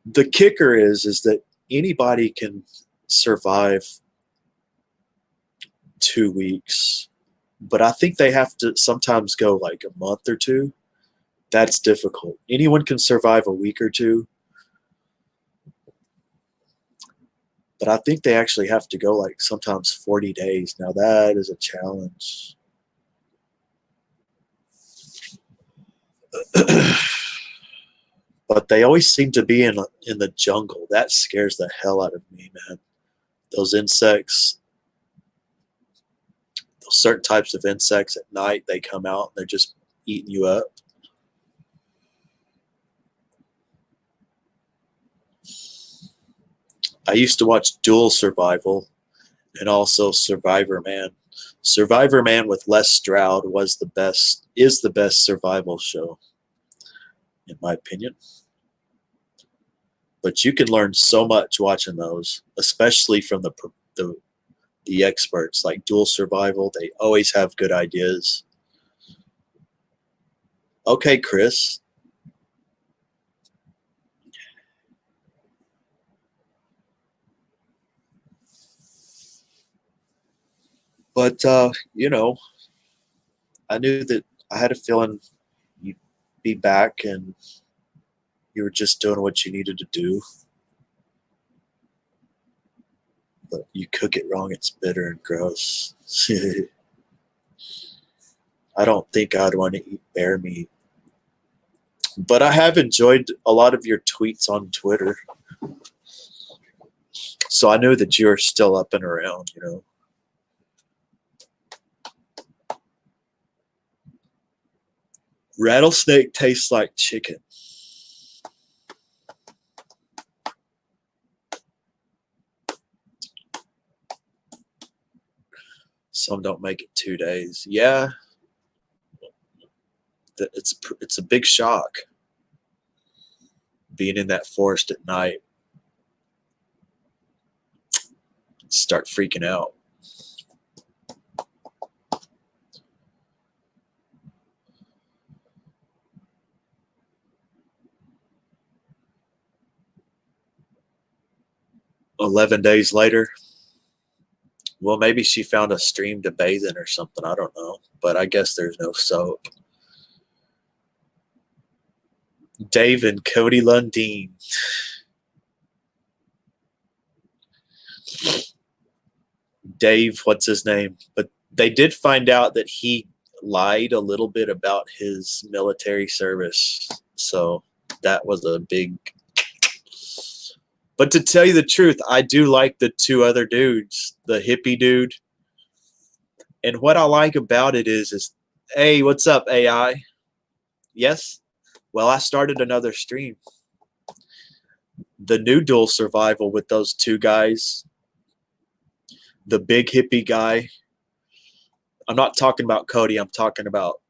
the kicker is that anybody can survive 2 weeks, but I think they have to sometimes go like a month or two. That's difficult. Anyone can survive a week or two, but I think they actually have to go like sometimes 40 days. Now that is a challenge. But they always seem to be in the jungle. That scares the hell out of me, man. Those insects, those certain types of insects at night, they come out and they're just eating you up. I used to watch Dual Survival and also Survivor Man. Survivor Man with Les Stroud is the best survival show, in my opinion. But you can learn so much watching those, especially from the experts like Dual Survival. They always have good ideas. Okay, Chris. But I knew that I had a feeling you'd be back and you were just doing what you needed to do. But you cook it wrong, it's bitter and gross. I don't think I'd want to eat bear meat. But I have enjoyed a lot of your tweets on Twitter. So I knew that you were still up and around. Rattlesnake tastes like chicken. Some don't make it 2 days. Yeah, it's a big shock being in that forest at night. Start freaking out. $11 later. Well, maybe she found a stream to bathe in or something. I don't know. But I guess there's no soap. Dave and Cody Lundeen. Dave, what's his name? But they did find out that he lied a little bit about his military service. So that was a big. But to tell you the truth, I do like the two other dudes, the hippie dude. And what I like about it is, hey, what's up, AI? Yes? Well, I started another stream. The new Dual Survival with those two guys. The big hippie guy. I'm not talking about Cody. I'm talking about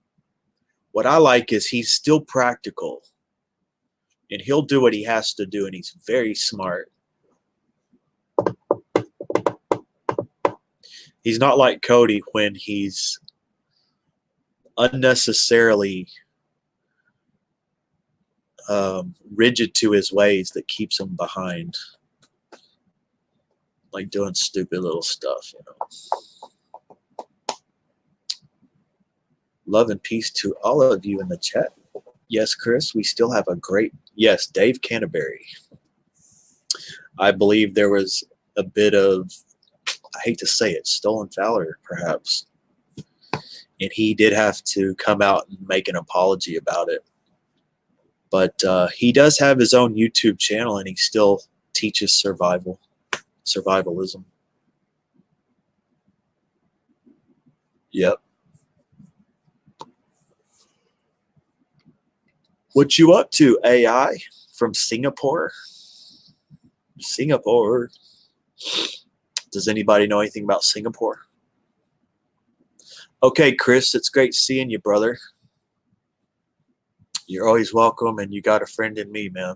what I like is he's still practical. And he'll do what he has to do, and he's very smart. He's not like Cody when he's unnecessarily rigid to his ways that keeps him behind. Like doing stupid little stuff. Love and peace to all of you in the chat. Yes, Chris, we still have a great, yes, Dave Canterbury. I believe there was a bit of, I hate to say it, stolen valor, perhaps. And he did have to come out and make an apology about it. But he does have his own YouTube channel, and he still teaches survivalism. Yep. What you up to, AI from Singapore? Singapore. Does anybody know anything about Singapore? Okay, Chris, it's great seeing you, brother. You're always welcome, and you got a friend in me, man.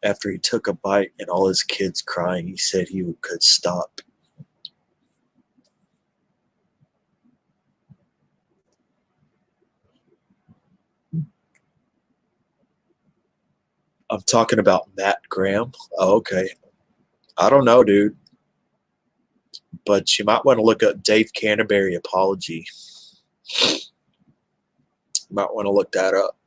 After he took a bite and all his kids crying, he said he could stop. I'm talking about Matt Graham. Oh, okay. I don't know, dude. But you might want to look up Dave Canterbury apology. You might want to look that up.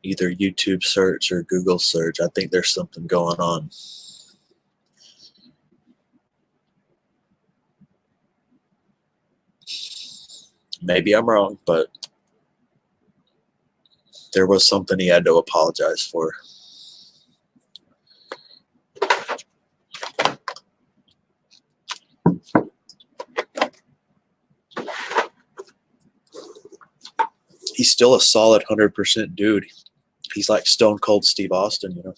Either YouTube search or Google search. I think there's something going on. Maybe I'm wrong, but there was something he had to apologize for. He's still a solid 100% dude. He's like Stone Cold Steve Austin, you know.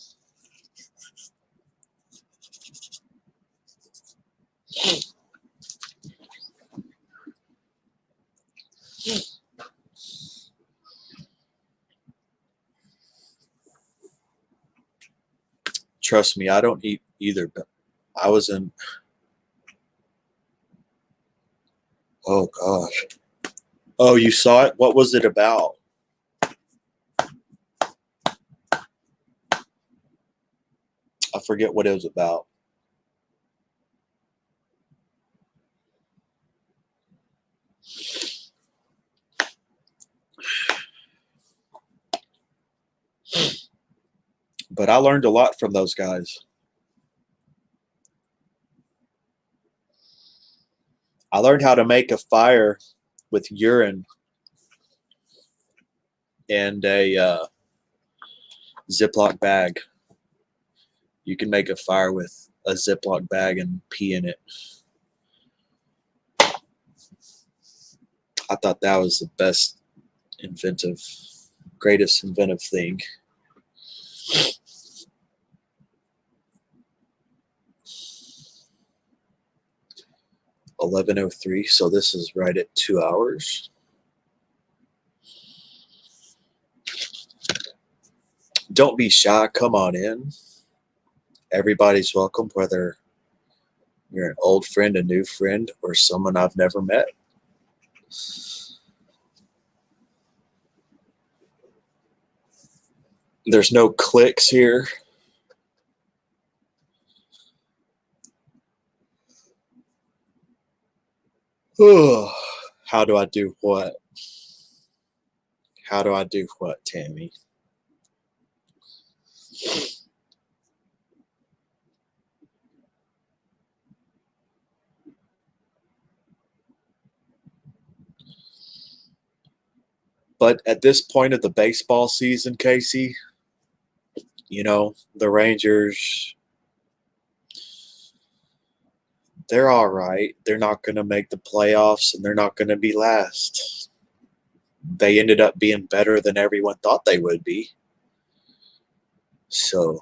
Trust me, I don't eat either, but I was in. Oh, gosh. Oh, you saw it? What was it about? I forget what it was about. But I learned a lot from those guys. I learned how to make a fire with urine and a Ziploc bag. You can make a fire with a Ziploc bag and pee in it. I thought that was the best greatest inventive thing. $11:03, so this is right at 2 hours. Don't be shy. Come on in. Everybody's welcome, whether you're an old friend, a new friend, or someone I've never met. There's no clicks here. How do I do what? How do I do what, Tammy? But at this point of the baseball season, Casey, you know, the Rangers, they're all right. They're not going to make the playoffs, and they're not going to be last. They ended up being better than everyone thought they would be. So,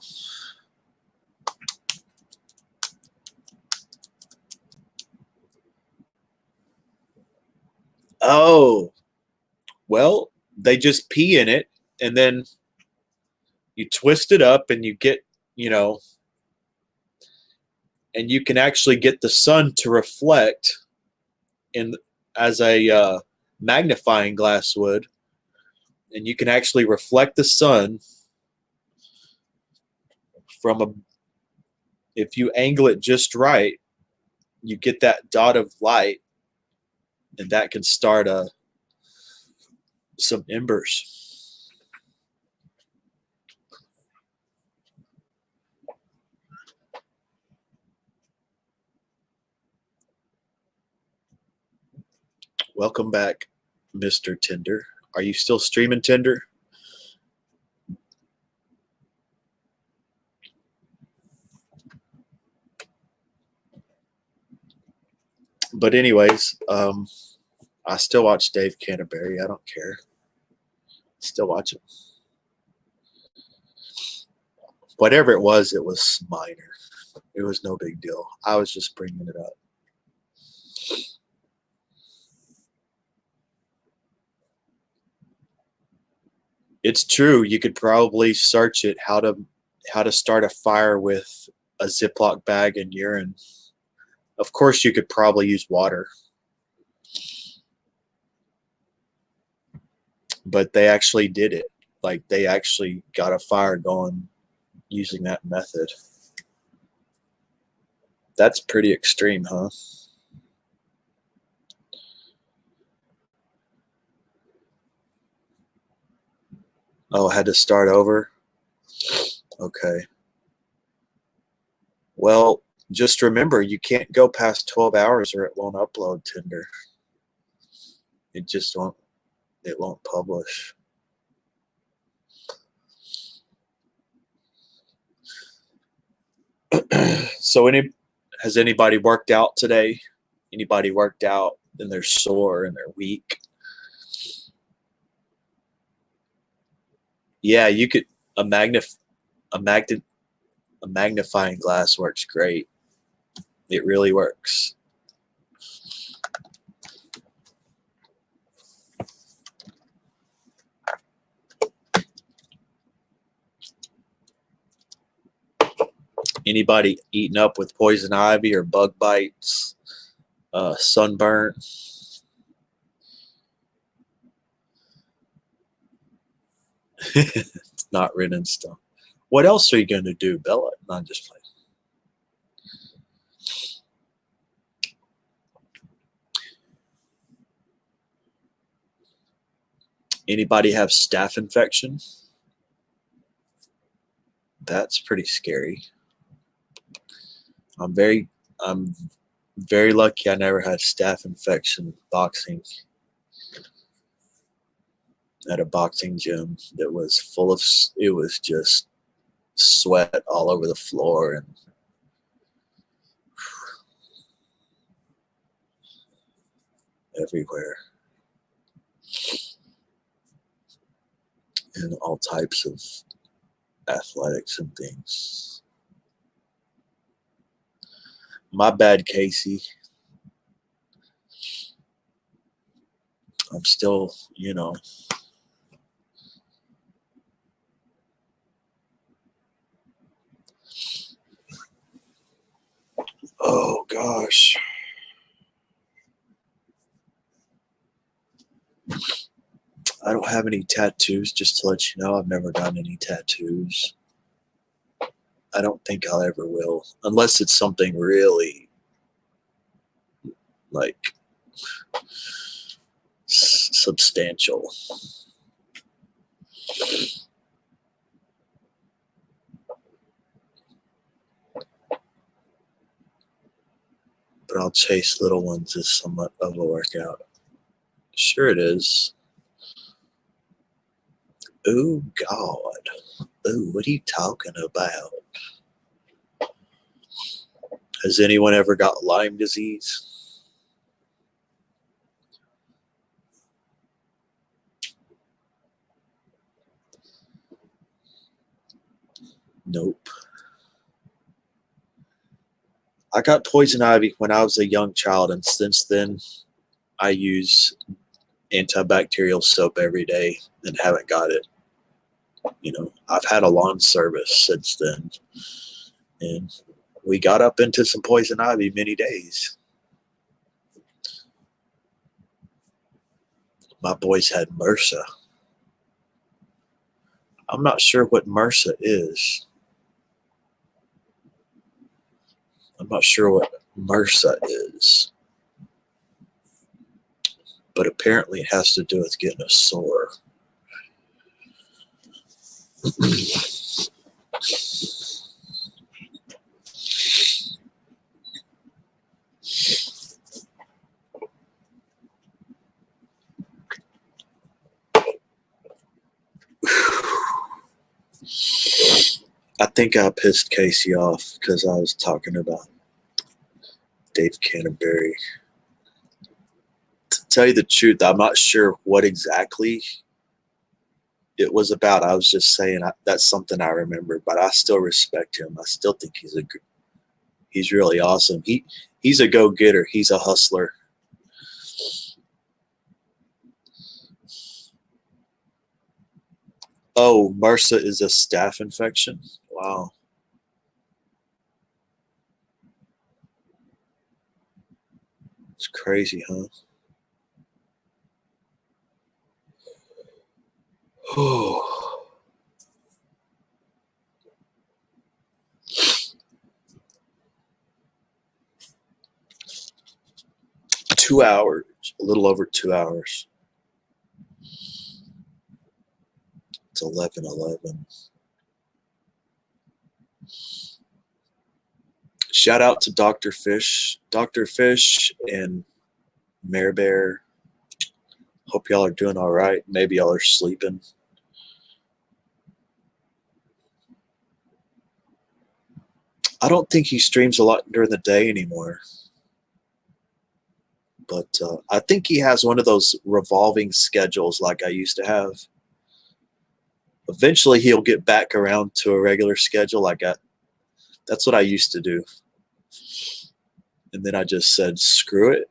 oh, well, they just pee in it, and then you twist it up, and you get, you know, and you can actually get the sun to reflect in as a magnifying glass would, and you can actually reflect the sun from a. If you angle it just right, you get that dot of light, and that can start some embers. Welcome back, Mr. Tinder. Are you still streaming Tinder? But anyways, I still watch Dave Canterbury. I don't care. Still watch him. Whatever it was minor. It was no big deal. I was just bringing it up. It's true. You could probably search it how to start a fire with a Ziploc bag and urine. Of course, you could probably use water, but they actually did it. Like they actually got a fire going using that method. That's pretty extreme, huh? Oh, I had to start over? Okay. Well, just remember you can't go past 12 hours or it won't upload Tinder. It just won't publish. So has anybody worked out today? Anybody worked out and they're sore and they're weak? Yeah, you could a magnif a magnet a magnifying glass works great. It really works. Anybody eaten up with poison ivy or bug bites, sunburn? It's not written in stone. What else are you going to do, Bella? Not just playing. Anybody have staph infection? That's pretty scary. I'm very lucky I never had staph infection boxing at a boxing gym that was full of it was just sweat all over the floor and everywhere and all types of athletics and things. My bad, Casey. I'm still, oh gosh. I don't have any tattoos, just to let you know. I've never done any tattoos. I don't think I'll ever will, unless it's something really like substantial. But I'll chase little ones as somewhat of a workout. Sure it is. Oh God. Oh, what are you talking about? Has anyone ever got Lyme disease? Nope. I got poison ivy when I was a young child, and since then I use antibacterial soap every day and haven't got it. I've had a lawn service since then, and we got up into some poison ivy many days. My boys had MRSA. I'm not sure what MRSA is. I'm not sure what MRSA is. But apparently it has to do with getting a sore. I think I pissed Casey off because I was talking about Dave Canterbury. To tell you the truth, I'm not sure what exactly it was about. I was just saying that's something I remember, but I still respect him. I still think he's really awesome. He's a go-getter. He's a hustler. Oh, MRSA is a staph infection. Wow. It's crazy, huh? Oh, 2 hours, a little over 2 hours. It's 11:11. Shout out to Dr. Fish and Mare Bear. Hope y'all are doing all right. Maybe y'all are sleeping. I don't think he streams a lot during the day anymore. But I think he has one of those revolving schedules like I used to have. Eventually, he'll get back around to a regular schedule. That's what I used to do. And then I just said, screw it.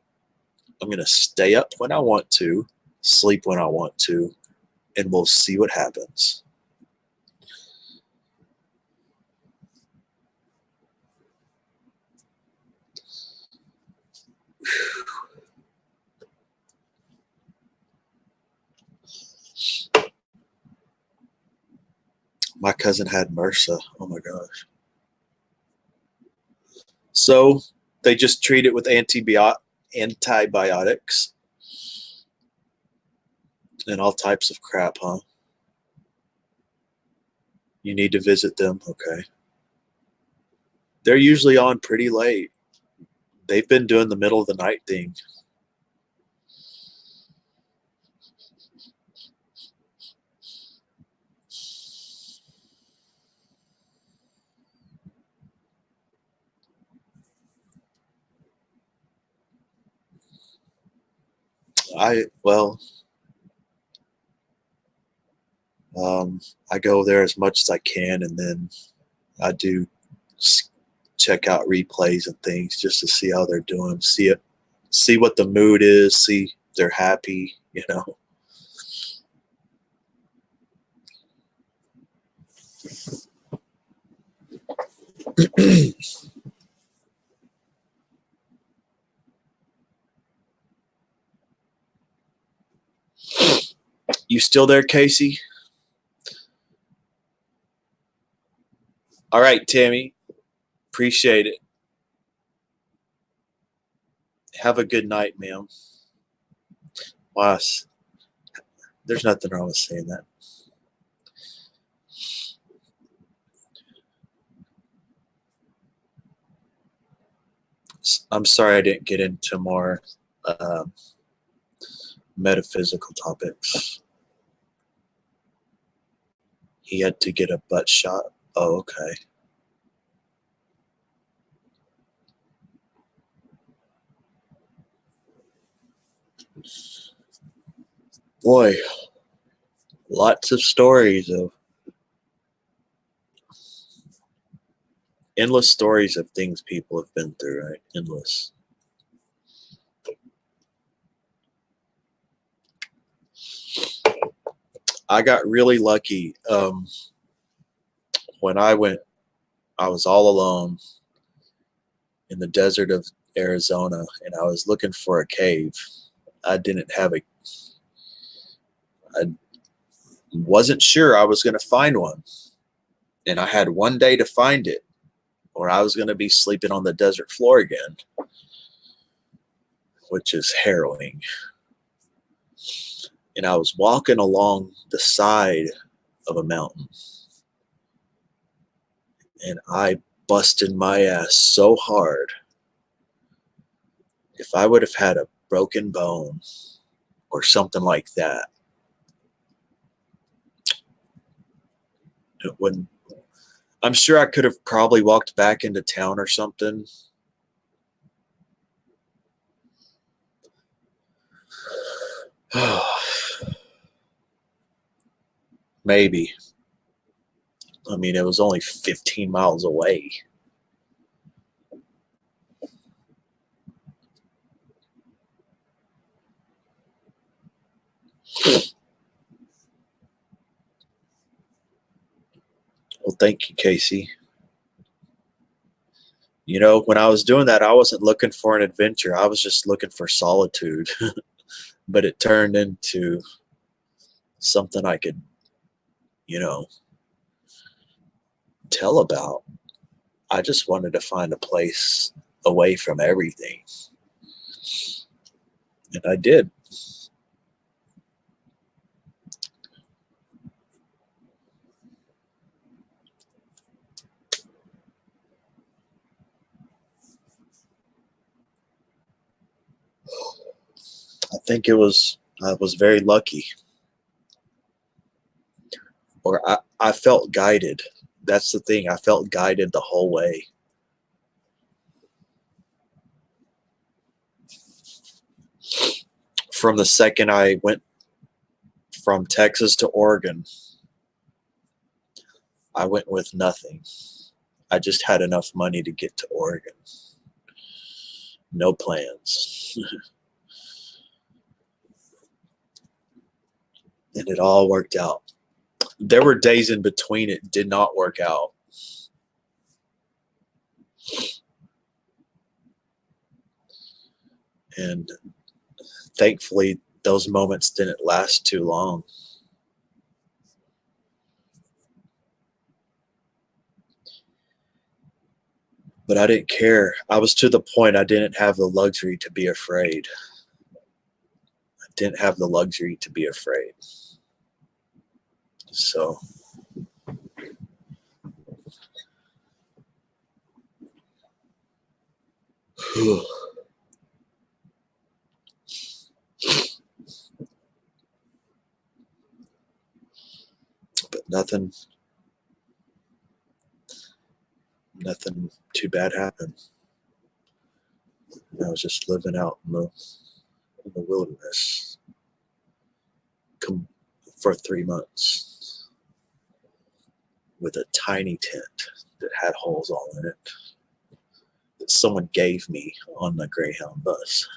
I'm going to stay up when I want to, sleep when I want to, and we'll see what happens. My cousin had MRSA. Oh my gosh. So they just treat it with antibiotics and all types of crap, huh? You need to visit them. Okay. They're usually on pretty late. They've been doing the middle of the night thing. Well, I go there as much as I can, and then I do check out replays and things just to see how they're doing, see what the mood is, see if they're happy, you know. You still there, Casey? All right, Tammy. Appreciate it. Have a good night, ma'am. Wow, there's nothing wrong with saying that. I'm sorry I didn't get into more metaphysical topics. He had to get a butt shot. Oh, okay. Boy, lots of stories of endless stories of things people have been through, right? Endless. I got really lucky. When I went, I was all alone in the desert of Arizona, and I was looking for a cave. I didn't have I wasn't sure I was going to find one. And I had one day to find it, or I was going to be sleeping on the desert floor again, which is harrowing. And I was walking along the side of a mountain, and I busted my ass so hard. If I would have had a broken bone or something like that, it wouldn't. I'm sure I could have probably walked back into town or something. Maybe. I mean, it was only 15 miles away. Well, thank you, Casey. You know, when I was doing that, I wasn't looking for an adventure. I was just looking for solitude. But it turned into something I could, you know, tell about. I just wanted to find a place away from everything. And I did. I think I was very lucky. Or I felt guided. That's the thing. I felt guided the whole way. From the second I went from Texas to Oregon, I went with nothing. I just had enough money to get to Oregon. No plans. And it all worked out. There were days in between it did not work out. And thankfully, those moments didn't last too long. But I didn't care. I was to the point I didn't have the luxury to be afraid. I didn't have the luxury to be afraid. So, but nothing too bad happened. I was just living out in the wilderness for 3 months with a tiny tent that had holes all in it that someone gave me on the Greyhound bus.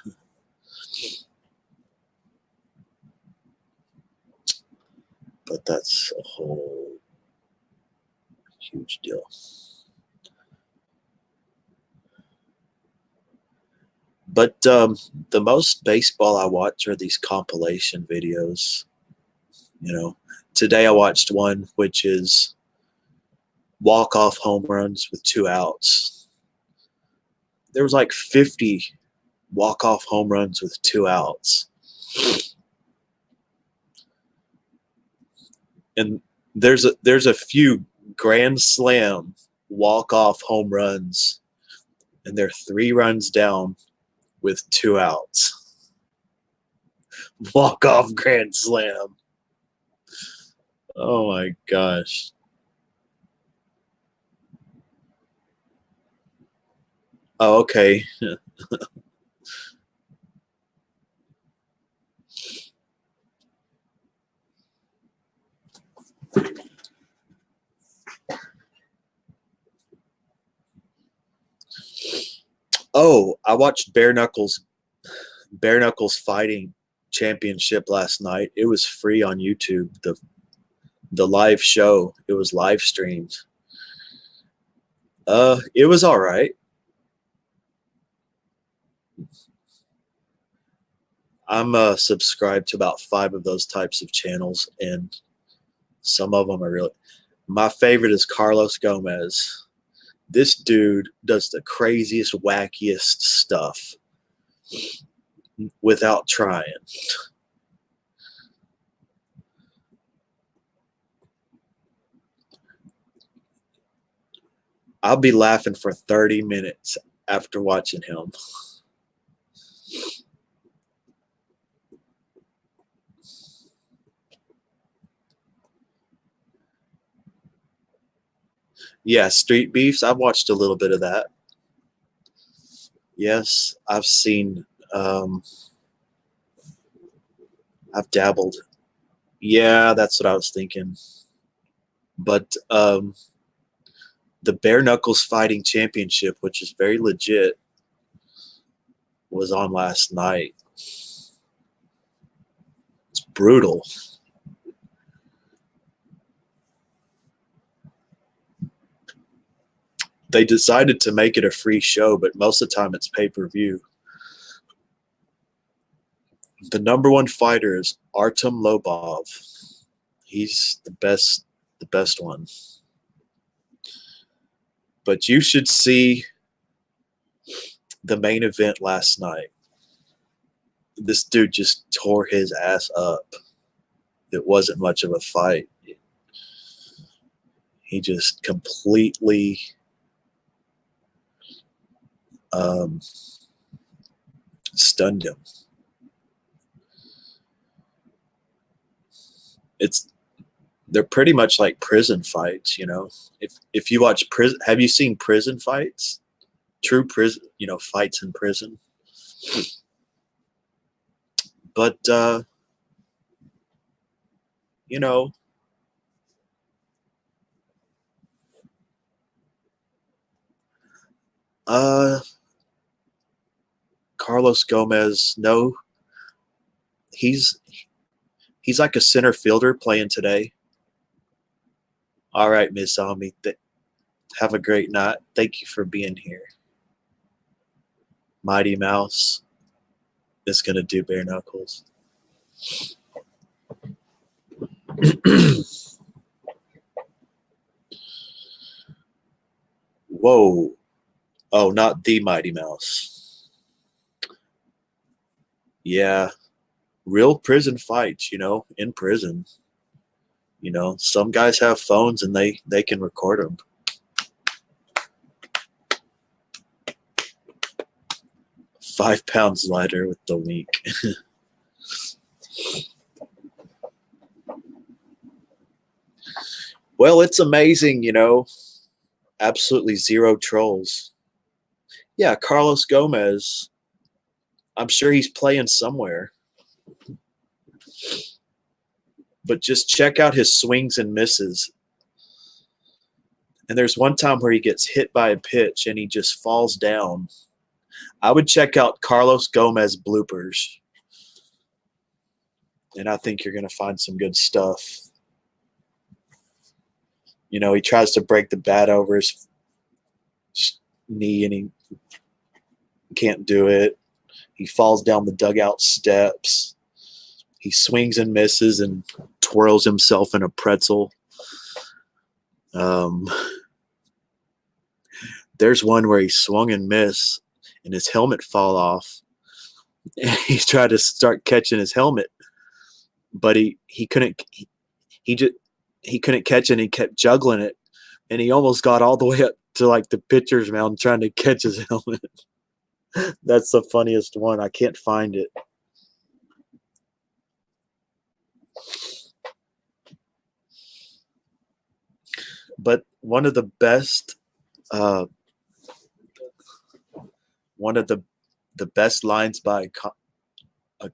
But that's a whole huge deal. But the most baseball I watch are these compilation videos. You know, today I watched one which is walk-off home runs with 2 outs. There was like 50 walk-off home runs with 2 outs. And there's a few grand slam walk-off home runs, and they're 3 runs down with 2 outs. Walk-off grand slam. Oh my gosh. Oh, okay. Oh, I watched Bare Knuckles Fighting Championship last night. It was free on YouTube. The live show. It was live streamed. It was all right. I'm subscribed to about 5 of those types of channels, and some of them are really. My favorite is Carlos Gomez. This dude does the craziest, wackiest stuff without trying. I'll be laughing for 30 minutes after watching him. Yeah, Street Beefs. I've watched a little bit of that. Yes, I've seen. Um, I've dabbled. Yeah, that's what I was thinking. But the Bare Knuckles Fighting Championship, which is very legit, was on last night. It's brutal. They decided to make it a free show, but most of the time it's pay-per-view. The number one fighter is Artem Lobov. He's the best one. But you should see the main event last night. This dude just tore his ass up. It wasn't much of a fight. He just completely um, stunned him. It's they're pretty much like prison fights, you know. If you watch prison, have you seen prison fights? True prison, you know, fights in prison. But you know, uh, Carlos Gomez, no, he's he's like a center fielder playing today. All right, Miss Ami, have a great night. Thank you for being here. Mighty Mouse is gonna do bare knuckles. Whoa. Oh, not the Mighty Mouse. Yeah. Real prison fights, you know, in prison. You know, some guys have phones and they can record them. 5 pounds lighter with the wink. Well, it's amazing, you know. Absolutely zero trolls. Yeah, Carlos Gomez. I'm sure he's playing somewhere. But just check out his swings and misses. And there's one time where he gets hit by a pitch and he just falls down. I would check out Carlos Gomez bloopers. And I think you're going to find some good stuff. You know, he tries to break the bat over his knee and he can't do it. He falls down the dugout steps. He swings and misses and twirls himself in a pretzel. Um, there's one where he swung and missed and his helmet fall off. And he tried to start catching his helmet, but he couldn't. He couldn't catch it. And he kept juggling it, and he almost got all the way up to like the pitcher's mound trying to catch his helmet. That's the funniest one. I can't find it. But uh, one of the best lines uh,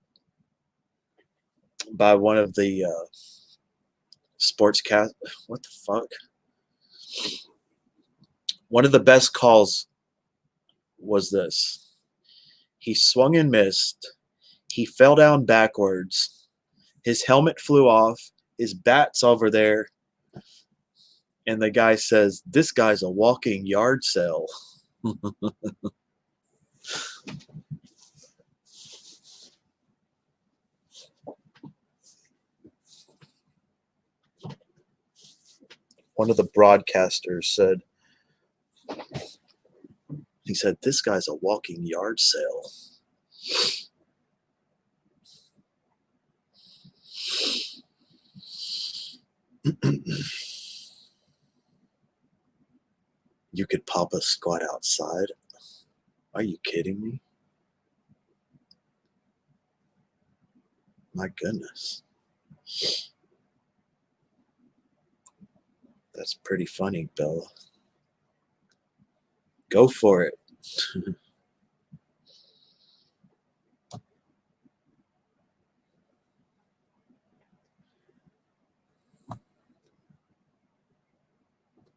by one of the sportscast. What the fuck? One of the best calls was this. He swung and missed. He fell down backwards. His helmet flew off. His bat's over there. And the guy says, "This guy's a walking yard sale." One of the broadcasters said, he said, "This guy's a walking yard sale." You could pop a squat outside? Are you kidding me? My goodness. That's pretty funny, Bella. Go for it.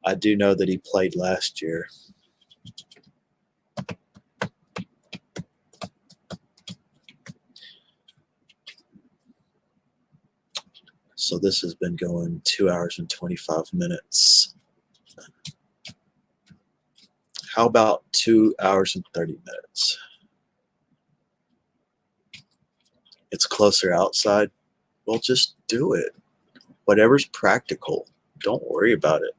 I do know that he played last year. So this has been going 2 hours and 25 minutes. How about 2 hours and 30 minutes? It's closer outside. Well, just do it. Whatever's practical. Don't worry about it.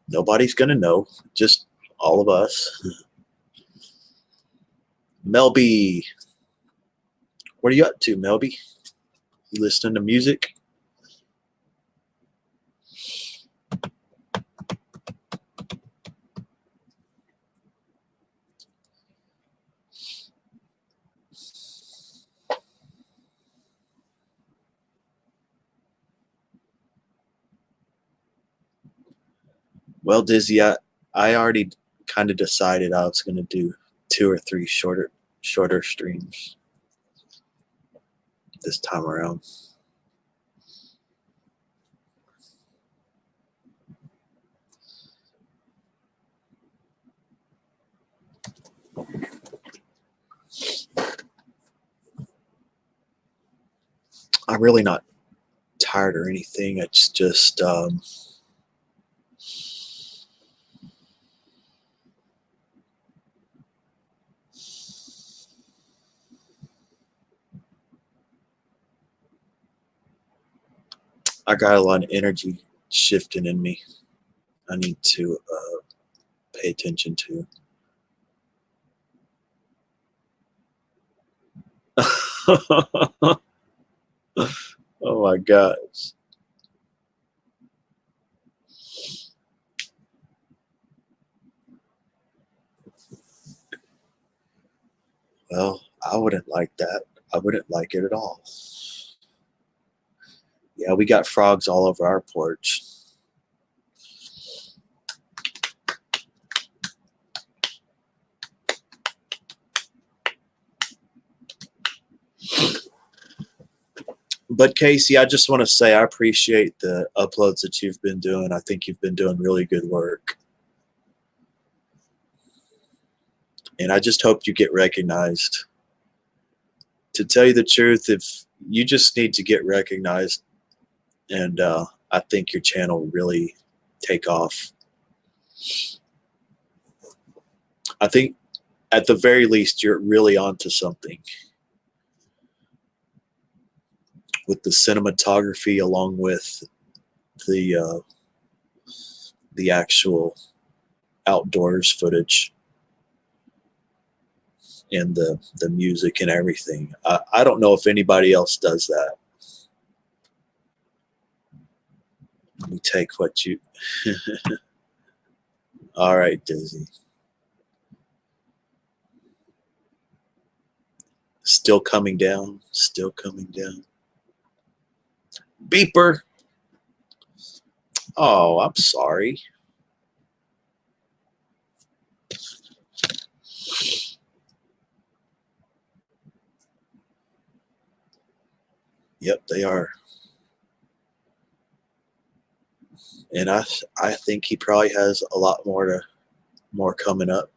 Nobody's going to know. Just all of us. Melby. What are you up to, Melby? You listening to music? Well, Dizzy, I already kind of decided I was going to do 2 or 3 shorter streams this time around. I'm really not tired or anything. It's just I got a lot of energy shifting in me. I need to pay attention to. Oh my gosh. Well, I wouldn't like that. I wouldn't like it at all. Yeah, we got frogs all over our porch. But Casey, I just want to say I appreciate the uploads that you've been doing. I think you've been doing really good work. And I just hope you get recognized. To tell you the truth, if you just need to get recognized, and I think your channel will really take off. I think at the very least you're really onto something with the cinematography, along with the actual outdoors footage and the music and everything. I don't know if anybody else does that. Let me take what you. All right, Dizzy. Still coming down. Still coming down. Beeper. Oh, I'm sorry. Yep, they are. And I think he probably has a lot more coming up.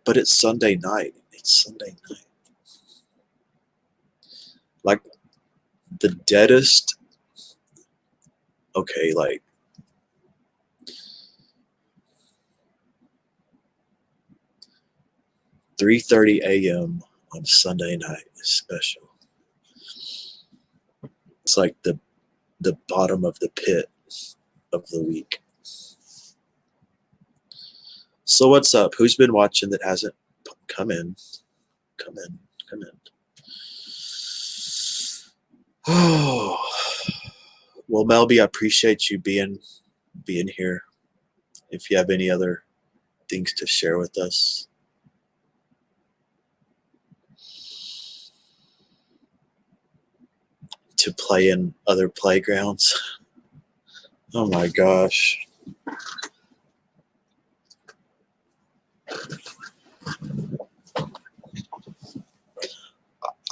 But it's Sunday night. It's Sunday night. Like the deadest. Okay, like 3:30 a.m. on Sunday night is special. It's like the bottom of the pit of the week. So what's up? Who's been watching that hasn't come in? Come in. Come in. Oh, well, Melby, I appreciate you being here. If you have any other things to share with us. to play in other playgrounds. Oh my gosh.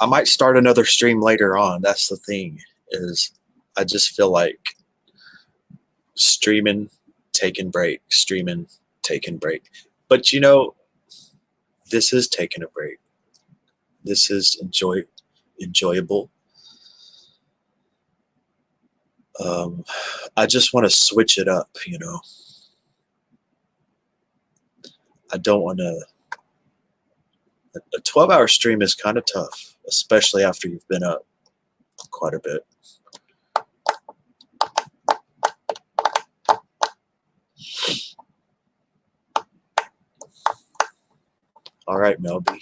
I might start another stream later on. That's the thing, is I just feel like streaming, taking break, streaming, taking break. But you know, this is taking a break. This is enjoyable. I just want to switch it up, you know. I don't want to. A 12-hour stream is kind of tough, especially after you've been up quite a bit. All right, Melby.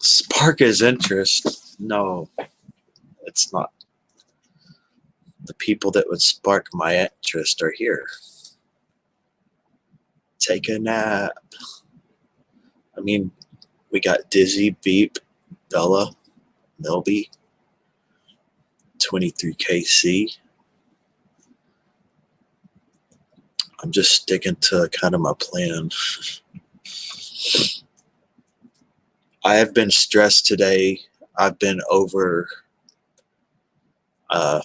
Spark his interest. No, it's not. The people that would spark my interest are here. Take a nap. I mean, we got Dizzy, Beep, Bella, Melby, 23KC. I'm just sticking to kind of my plan. I have been stressed today. I've been over the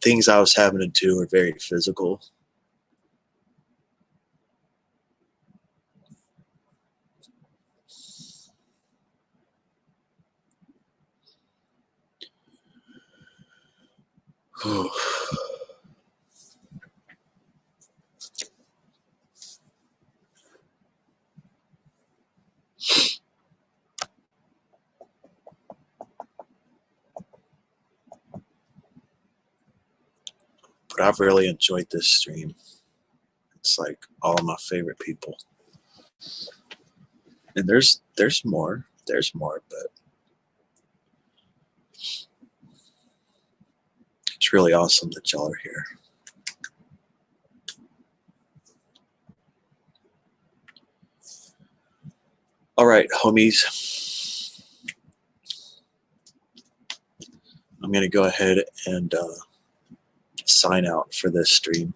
things I was having to do are very physical. But I've really enjoyed this stream. It's like all of my favorite people. And there's more. There's more, but it's really awesome that y'all are here. All right, homies. I'm going to go ahead and sign out for this stream.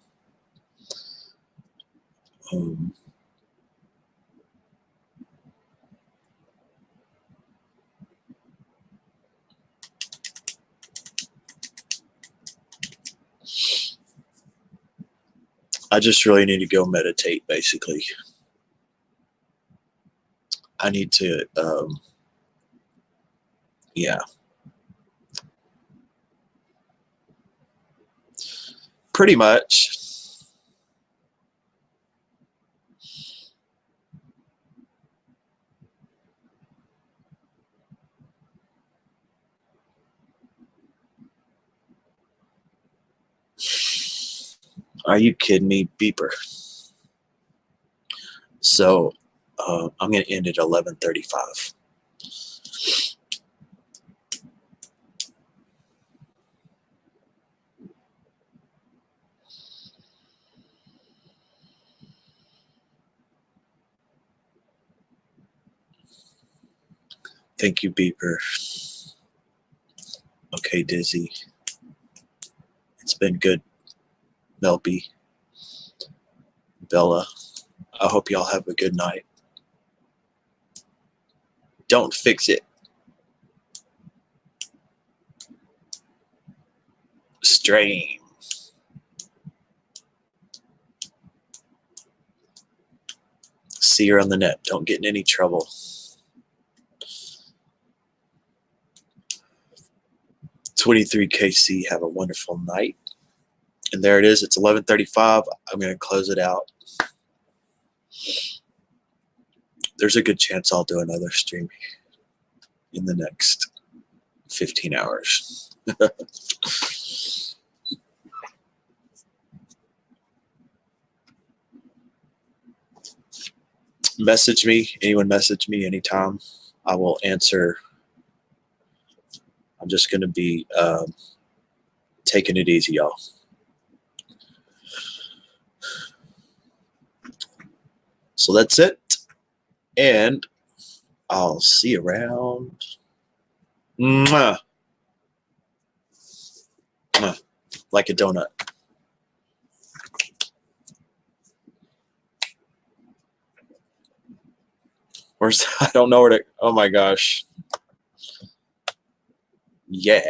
I just really need to go meditate, basically. I need to, yeah. Pretty much. Are you kidding me? Beeper. So I'm going to end at 11:35. Thank you, Beeper. Okay, Dizzy. It's been good, Melby, Bella. I hope y'all have a good night. Don't fix it. Stream. See her on the net. Don't get in any trouble. (23KC). Have a wonderful night. And there it is. It's 11:35. I'm going to close it out. There's a good chance I'll do another stream in the next 15 hours. message me. Anyone message me anytime. I will answer. I'm just going to be taking it easy, y'all. So that's it. And I'll see you around. Mwah. Mwah. Like a donut. Where's I don't know where to. Oh my gosh. Yeah.